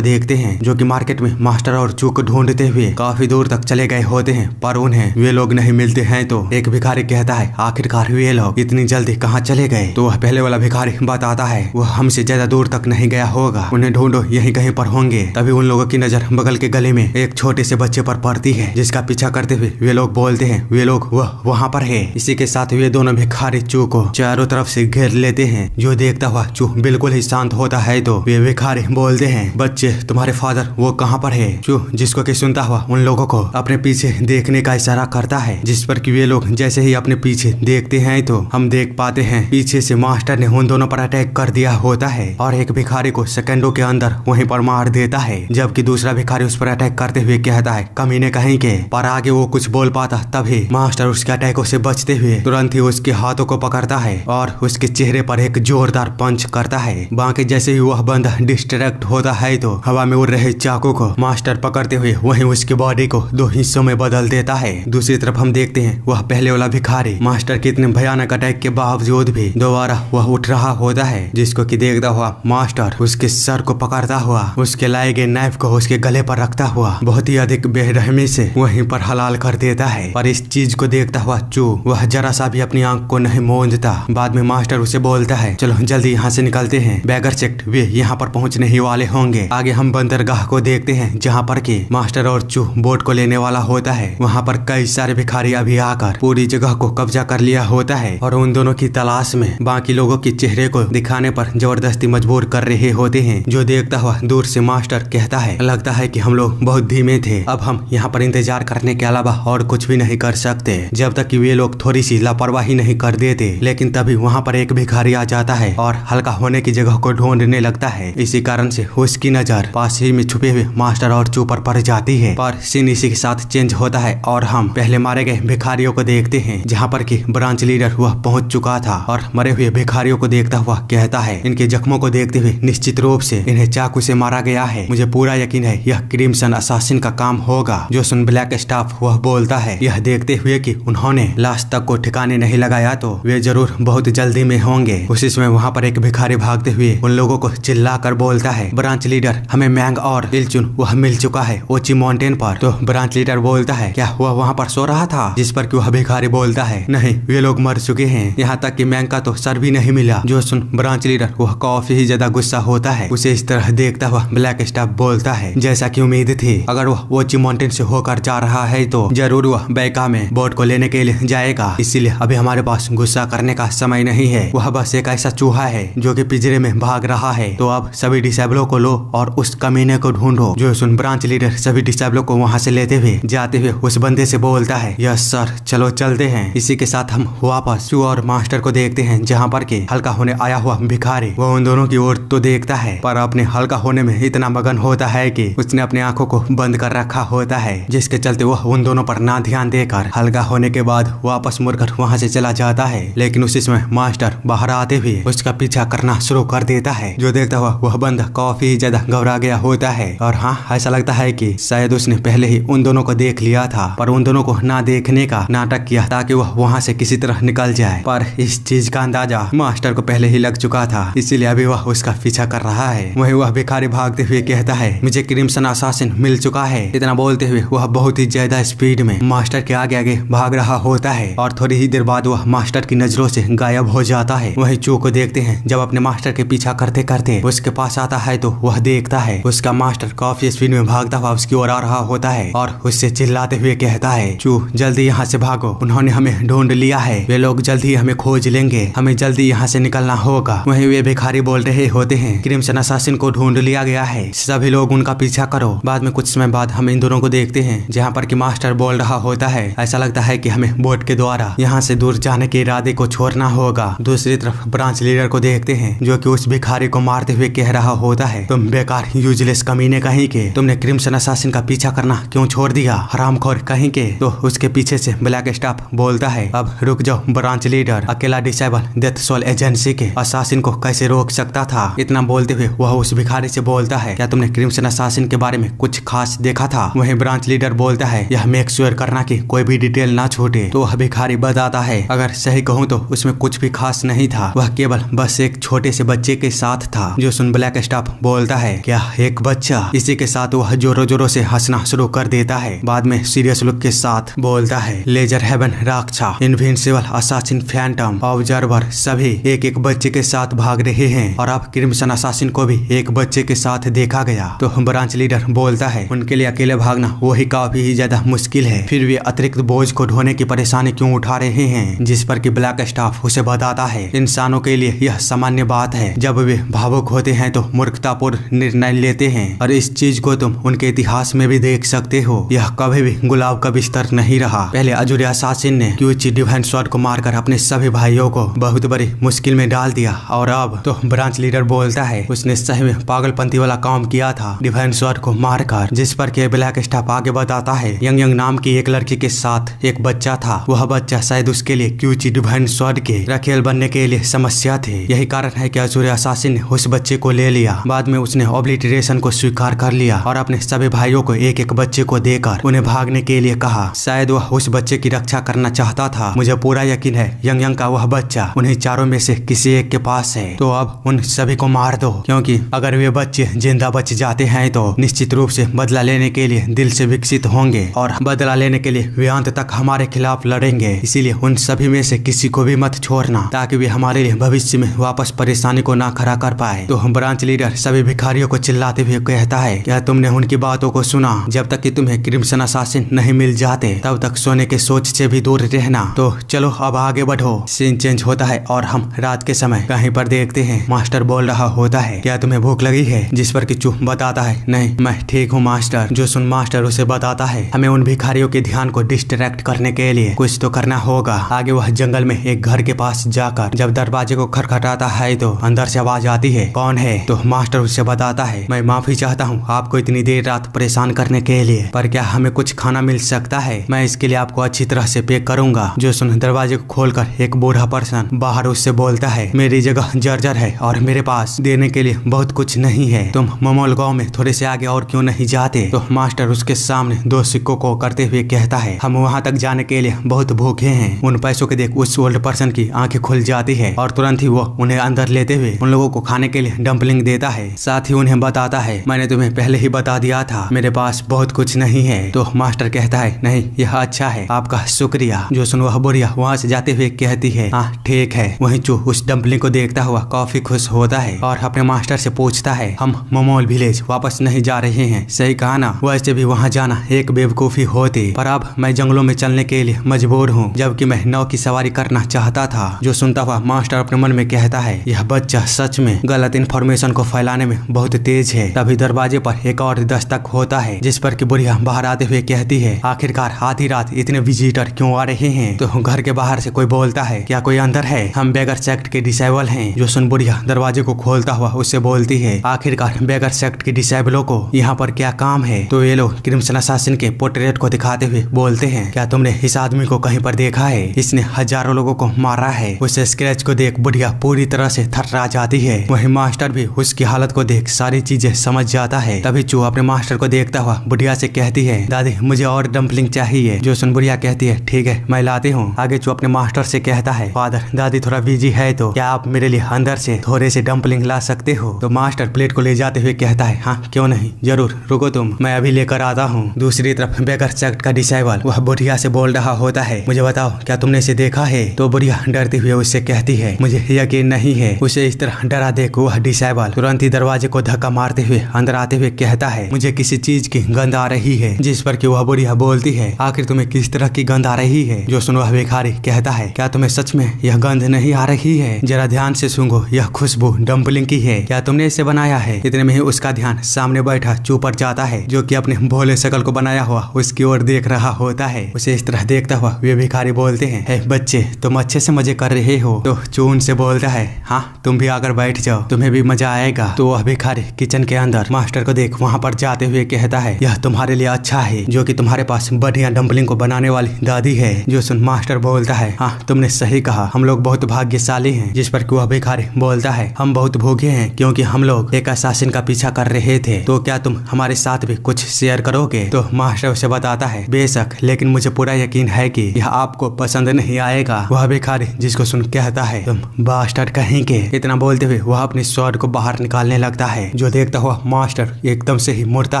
देखते हैं जो कि मार्केट में मास्टर और चू को ढूंढते हुए काफी दूर तक चले गए होते हैं, पर उन्हें वे लोग नहीं मिलते हैं। तो एक भिखारी कहता है आखिरकार वे लोग इतनी जल्दी कहाँ चले गए। तो वह पहले वाला भिखारी बताता है वह हमसे ज्यादा दूर तक नहीं गया होगा, उन्हें ढूंढो यहीं कहीं पर होंगे। तभी उन लोगों की नजर बगल के गले में एक छोटे से बच्चे पर पड़ती है, जिसका पीछा करते हुए वे लोग बोलते हैं वे लोग वह वहाँ पर है। इसी के साथ वे दोनों भिखारी चू को चारों तरफ से घेर लेते हैं। जो देखता हुआ चू बिल्कुल ही शांत होता है। तो वे भिखारी बोलते हैं बच्चे तुम्हारे फादर वो कहाँ पर है। चू जिसको कि सुनता हुआ उन लोगों को अपने पीछे देखने का इशारा करता है, जिस पर कि वे लोग जैसे ही अपने पीछे देखते हैं तो हम देख पाते हैं पीछे से मास्टर ने उन दोनों पर अटैक कर दिया होता है और एक भिखारी को सेकंडों के अंदर वहीं पर मार देता है, जबकि दूसरा भिखारी उस पर अटैक करते हुए कहता है कमीने कहीं के। पर आगे वो कुछ बोल पाता तभी मास्टर उसके अटैकों से बचते हुए तुरंत ही उसके हाथों को पकड़ता है और उसके चेहरे पर एक जोरदार पंच करता है। बाकी जैसे ही वह बंदा डिस्ट्रैक्ट होता है तो हवा में उड़ रहे चाकू को मास्टर पकड़ते हुए वहीं उसकी बॉडी को दो हिस्सों में बदल देता है। दूसरी तरफ हम देखते हैं वह पहले वाला भिखारी मास्टर के इतने भयानक अटैक के बावजूद भी दोबारा वह उठ रहा होता है, जिसको कि देखता हुआ मास्टर उसके सर को पकड़ता हुआ उसके लाए गए नाइफ को उसके गले पर रखता हुआ बहुत ही अधिक बेरहमी से वहीं पर हलाल कर देता है। पर इस चीज को देखता हुआ चू वह जरा सा भी अपनी आंख को नहीं मूंदता। बाद में मास्टर उसे बोलता है चलो जल्दी यहाँ से निकलते हैं, बैगर सेक्ट वे यहाँ पर पहुँचने ही वाले होंगे। आगे हम बंदरगाह को देखते हैं जहाँ पर की मास्टर और चू बोट को लेने वाला होता है। वहाँ पर कई सारे भिखारी अभी आकर पूरी जगह को कब्जा कर लिया होता है और उन दोनों की तलाश में बाकी लोगों के चेहरे को दिखाने पर जबरदस्ती मजबूर कर रहे होते हैं। जो देखता हुआ दूर से मास्टर कहता है लगता है कि हम लोग बहुत धीमे थे, अब हम यहाँ पर इंतजार करने के अलावा और कुछ भी नहीं कर सकते जब तक कि वे लोग थोड़ी सी लापरवाही नहीं कर देते। लेकिन तभी वहाँ पर एक भिखारी आ जाता है और हल्का होने की जगह को ढूंढने लगता है। इसी कारण से उसकी नजर पास ही में छुपे हुए मास्टर और चू पर पड़ जाती है। पर सीन इसी के साथ चेंज होता है और हम पहले मारे गए भिखारियों को देखते हैं, जहाँ पर की ब्रांच लीडर वह पहुंच चुका था और मरे हुए भिखारियों को देखता हुआ कहता है इनके जख्मों को देखते हुए निश्चित रूप से इन्हें चाकू से मारा गया है, मुझे पूरा यकीन है यह क्रिम्सन असैसिन का काम होगा। जो सुन ब्लैक स्टाफ वह बोलता है यह देखते हुए कि उन्होंने लाश तक को ठिकाने नहीं लगाया तो वे जरूर बहुत जल्दी में होंगे। उसी समय वहाँ पर एक भिखारी भागते हुए उन लोगों को चिल्ला कर बोलता है ब्रांच लीडर हमें मैंग और इल्चुन वह मिल चुका है ओची माउंटेन पर। तो ब्रांच लीडर बोलता है क्या वह वहाँ पर सो रहा था, जिस पर कि वह भिखारी बोलता है नहीं वे लोग मर चुके हैं, यहाँ तक कि मैंग का तो सर भी नहीं मिला। जो सुन ब्रांच लीडर वह काफी ही ज्यादा गुस्सा होता है। उसे इस तरह देखता हुआ ब्लैक स्टाफ बोलता है जैसा कि उम्मीद थी, अगर वह ओची माउंटेन से होकर जा रहा है तो जरूर वह बैका में बोट को लेने के लिए जाएगा, इसीलिए अभी हमारे पास गुस्सा करने का समय नहीं है। वह बस एक ऐसा चूहा है जो कि पिंजरे में भाग रहा है, तो अब सभी डिसेबलों को लो और उस कमीने को ढूंढो। जो सुन ब्रांच लीडर सभी डिसेबलों को वहाँ से लेते हुए जाते हुए उस बंदे से बोलता है यस सर चलो चलते हैं। इसी के साथ हम वापस चू और मास्टर को देखते हैं, जहाँ पर के हल्का होने आया हुआ भिखारी वो उन दोनों की ओर तो देखता है पर अपने हल्का होने में इतना मगन होता है कि उसने अपने आंखों को बंद कर रखा होता है, जिसके चलते वह उन दोनों पर ना ध्यान देकर हल्का होने के बाद वापस मुड़कर वहाँ से चला जाता है, लेकिन उसी समय मास्टर बाहर आते हुए उसका पीछा करना शुरू कर देता है। जो देखता हुआ वह बंदा काफी ज्यादा घबरा गया होता है और हाँ, ऐसा लगता है कि शायद उसने पहले ही उन दोनों को देख लिया था, पर उन दोनों को ना देखने का नाटक किया ताकि वह वहाँ से किसी तरह निकल जाए। पर इस चीज का अंदाजा मास्टर को पहले ही लग चुका था, इसीलिए अभी वह उसका पीछा कर रहा है। वही वह भिखारी भागते हुए कहता है, मुझे क्रिम्सन असासिन मिल चुका है। इतना बोलते हुए वह बहुत ही ज्यादा स्पीड में मास्टर के आगे आगे भाग रहा होता है और थोड़ी ही देर बाद वह मास्टर की नजरों से गायब हो जाता है। वही चू को देखते हैं जब अपने मास्टर के पीछा करते करते उसके पास आता है तो वह देखता है उसका मास्टर काफी स्पीड में भागता हुआ उसकी ओर आ रहा होता है और उससे चिल्लाते हुए कहता है, चू जल्दी यहाँ से भागो, उन्होंने हमें ढूंढ लिया है, वे लोग जल्दी ही हमें खोज लेंगे, हमें जल्दी यहाँ से निकलना होगा। वहीं वे भिखारी बोल रहे होते हैं, क्रिम्सन असासिन को ढूंढ लिया गया है, सभी लोग उनका पीछा करो। बाद में कुछ समय बाद हम इन दोनों को देखते हैं जहाँ पर कि मास्टर बोल रहा होता है, ऐसा लगता है कि हमें बोट के द्वारा यहाँ से दूर जाने के इरादे को छोड़ना होगा। दूसरी तरफ ब्रांच लीडर को देखते हैं जो कि उस भिखारी को मारते हुए कह रहा होता है, तुम बेकार यूजलेस कमीने कहीं के, तुमने क्रिम्सन असासिन का पीछा करना क्यों छोड़ दिया, हरामखोर कहीं के। तो उसके पीछे से ब्लैक स्टाफ बोलता है, अब रुक जाओ ब्रांच लीडर, अकेला डिसेबल डेथ सोल एजेंसी के असासिन को कैसे रोक सकता था। इतना बोलते हुए वह उस भिखारी से बोलता है, क्या तुमने क्रिम्सन असासिन के बारे में कुछ खास देखा था। वहीं ब्रांच लीडर बोलता है, यह मेक श्योर करना कि कोई भी डिटेल ना छूटे। तो वह भिखारी बताता है, अगर सही कहूँ तो उसमें कुछ भी खास नहीं था, वह केवल बस एक छोटे से बच्चे के साथ था। जो सुन ब्लैक स्टाफ बोलता है, क्या एक बच्चा। इसी के साथ वह जोरों जोरों से हंसना शुरू कर देता है। बाद में सीरियस लुक के साथ बोलता है, laser heaven Raksha, invincible assassin, phantom, observer सभी एक एक बच्चे के साथ भाग रहे हैं और अब क्रिम्सन असासिन को भी एक बच्चे के साथ देखा गया। तो ब्रांच लीडर बोलता है, उनके लिए अकेले भागना वही काफी ही ज्यादा मुश्किल है, फिर वे अतिरिक्त बोझ को ढोने की परेशानी क्यों उठा रहे हैं। जिस पर कि ब्लैक स्टाफ उसे बताता है, इंसानों के लिए यह सामान्य बात है, जब वे भावुक होते हैं तो मूर्खतापूर्ण निर्णय लेते हैं और इस चीज को तुम उनके इतिहास में भी देख सकते हो। यह कभी भी गुलाब का बिस्तर नहीं रहा। पहले अजुरे असासिन ने क्यूची डिवाइन स्वॉर्ड को मारकर अपने सभी भाइयों को बहुत बड़ी मुश्किल में डाल दिया और अब तो ब्रांच लीडर बोलता है, उसने सही में पागलपंती वाला काम किया था डिवाइन स्वॉर्ड को मारकर। जिस पर के ब्लैक स्टाफ आगे बताता है, यंग यंग नाम की एक लड़की के साथ एक बच्चा था, वह बच्चा शायद उसके लिए क्यूची डिवाइन स्वॉर्ड के रखेल बनने के लिए समस्या थे। यही कारण है कि अजुरे असासिन ने उस बच्चे को ले लिया। बाद में उसने ऑब्लिटरेशन को स्वीकार कर लिया और अपने सभी भाइयों को एक एक बच्चे को देकर उन्हें भागने के लिए कहा। शायद वह उस बच्चे की रक्षा करना चाहता था। मुझे पूरा यकीन है यंग यंग का वह बच्चा उन्हीं चारों में से किसी एक के पास है। तो अब उन सभी को मार दो, क्योंकि अगर वे बच्चे जिंदा बच जाते हैं तो निश्चित रूप से बदला लेने के लिए दिल से विकसित होंगे और बदला लेने के लिए वे अंत तक हमारे खिलाफ लड़ेंगे। इसीलिए उन सभी में से किसी को भी मत छोड़ना, ताकि वे हमारे लिए भविष्य में वापस परेशानी को ना खड़ा कर पाए। तो ब्रांच लीडर सभी भिखारियों को चिल्लाते हुए कहता है, क्या तुमने उनकी बातों को सुना। जब तक कि तुम्हें क्रिम्सन असासिन नहीं मिल जाते तब तक सोने के सोच से भी दूर रहना। तो चलो अब आगे बढ़ो। सीन चेंज होता है और हम रात के समय कहीं पर देखते हैं मास्टर बोल रहा होता है, क्या तुम्हें भूख लगी है। जिस पर कि चू बताता है, नहीं मैं ठीक हूँ मास्टर। जो सुन मास्टर उसे बताता है, हमें उन भिखारियों के ध्यान को डिस्ट्रैक्ट करने के लिए कुछ तो करना होगा। आगे वह जंगल में एक घर के पास जाकर जब दरवाजे को खटखटाता है तो अंदर से आवाज आती है, कौन है। तो मास्टर उससे बताता है, मैं माफी चाहता हूँ आपको इतनी देर रात परेशान करने के लिए, पर क्या हमें कुछ खाना मिल सकता है। मैं इसके लिए आपको अच्छी तरह से पैक करूंगा। जो सुन दरवाजे को खोलकर एक बूढ़ा पर्सन बाहर उससे बोलता है, मेरी जगह जर्जर है और मेरे पास देने के लिए बहुत कुछ नहीं है, तुम ममोल गांव में थोड़े से आगे और क्यों नहीं जाते। तो मास्टर उसके सामने 2 सिक्कों को करते हुए कहता है, हम वहाँ तक जाने के लिए बहुत भूखे हैं। उन पैसों के देख उस ओल्ड पर्सन की आंखें खुल जाती है और तुरंत ही वो उन्हें अंदर लेते हुए उन लोगों को खाने के लिए डम्पलिंग देता है। साथ ही उन्हें बताता है, मैंने तुम्हें पहले ही बता दिया था मेरे पास बहुत कुछ नहीं है। तो मास्टर कहता है, नहीं यह अच्छा है, आपका शुक्रिया। जो सुन वह बुढ़िया वहाँ से जाते हुए कहती है, हाँ ठीक है। वहीं चू उस डम्पलिंग को देखता हुआ काफी खुश होता है और अपने मास्टर से पूछता है, हम ममोल विलेज वापस नहीं जा रहे हैं, सही कहा ना। वैसे भी वहाँ जाना एक बेवकूफी होती, पर अब मैं जंगलों में चलने के लिए मजबूर हूँ, जबकि मैं नाव की सवारी करना चाहता था। जो सुनता हुआ मास्टर अपने मन में कहता है, यह बच्चा सच में गलत इन्फॉर्मेशन को फैलाने में बहुत तेज है। तभी दरवाजे पर एक और दस्तक होता है, जिस पर कि बुढ़िया बाहर आते हुए कहती है, आखिरकार आधी रात इतने विजिटर क्यों आ रहे हैं। तो घर के बाहर से कोई बोलता है, क्या कोई अंदर है, हम बेगर सेक्ट के डिसेबल हैं। जो सुन बुढ़िया दरवाजे को खोलता हुआ उससे बोलती है, आखिरकार बेगर सेक्ट के डिसेबलों को यहाँ पर क्या काम है। तो ये लोग क्रिम्सन असासिन के पोर्ट्रेट को दिखाते हुए बोलते हैं, क्या तुमने इस आदमी को कहीं पर देखा है, इसने हजारों लोगों को मारा है। उस स्क्रैच को देख बुढ़िया पूरी तरह से थर्रा जाती है। वही मास्टर भी उसकी हालत को देख सारी चीजें समझ जाता है। तभी चू अपने मास्टर को देखता हुआ बुढ़िया से कहती है, दादी मुझे और डम्पलिंग चाहिए। जो सुन बुढ़िया कहती है, ठीक है मैं लाती हूँ। आगे चू अपने मास्टर से कहता है, फादर दादी थोड़ा बिजी है तो क्या आप मेरे लिए अंदर से थोड़े से डम्पलिंग ला सकते हो? तो मास्टर प्लेट को ले जाते हुए कहता है, हाँ क्यों नहीं, जरूर रुको तुम, मैं अभी लेकर आता हूँ। दूसरी तरफ बेगर सेक्ट का डिसाइबल वह बुढ़िया से बोल रहा होता है, मुझे बताओ क्या तुमने इसे देखा है? तो बुढ़िया डरते हुए उससे कहती है, मुझे यकीन नहीं है। उसे इस तरह डरा देख वह डिसाइबल तुरंत ही दरवाजे को धक्का मारते हुए अंदर आते हुए कहता है, मुझे किसी चीज की गंध आ रही है। जिस पर कि वह बुढ़िया बोलती है, आखिर तुम्हें किस तरह की गंध आ रही है? जो सुन वह भिखारी कहता है, क्या तुम्हें सच में यह गंध नहीं आ रही है? जरा ध्यान से सूंघो, यह खुशबू डम्पलिंग की है। क्या तुमने इसे बनाया है? इतने में ही उसका ध्यान सामने बैठा चू पर जाता है, जो कि अपने भोले शकल को बनाया हुआ उसकी ओर देख रहा होता है। उसे इस तरह देखता हुआ वे भिखारी बोलते हैं, हे बच्चे तुम अच्छे से मजे कर रहे हो? तो चू उनसे बोलता है, हाँ तुम भी आकर बैठ जाओ, तुम्हें भी मजा आएगा। तो वह भिखारी किचन के अंदर मास्टर को देख वहाँ पर जाते हुए कहता है, यह तुम्हारे लिए अच्छा है जो कि तुम्हारे पास बढ़िया डम्पलिंग को बनाने वाली दादी है। जो सुन मास्टर बोलता है, हाँ तुमने सही कहा, हम लोग बहुत भाग्यशाली हैं। जिस पर कि वह भिखारी बोलता है, हम बहुत भूखे हैं क्योंकि हम लोग एक असासिन का पीछा कर रहे थे। तो क्या तुम हमारे साथ भी कुछ शेयर करोगे? तो मास्टर उसे बताता है, बेशक, लेकिन मुझे पूरा यकीन है कि यह आपको पसंद नहीं आएगा। वह भिखारी जिसको सुन कहता है, तुम बास्टर्ड कहेंगे। इतना बोलते हुए वह अपने स्वॉर्ड को बाहर निकालने लगता है। जो देखता हुआ मास्टर एकदम से ही मुड़ता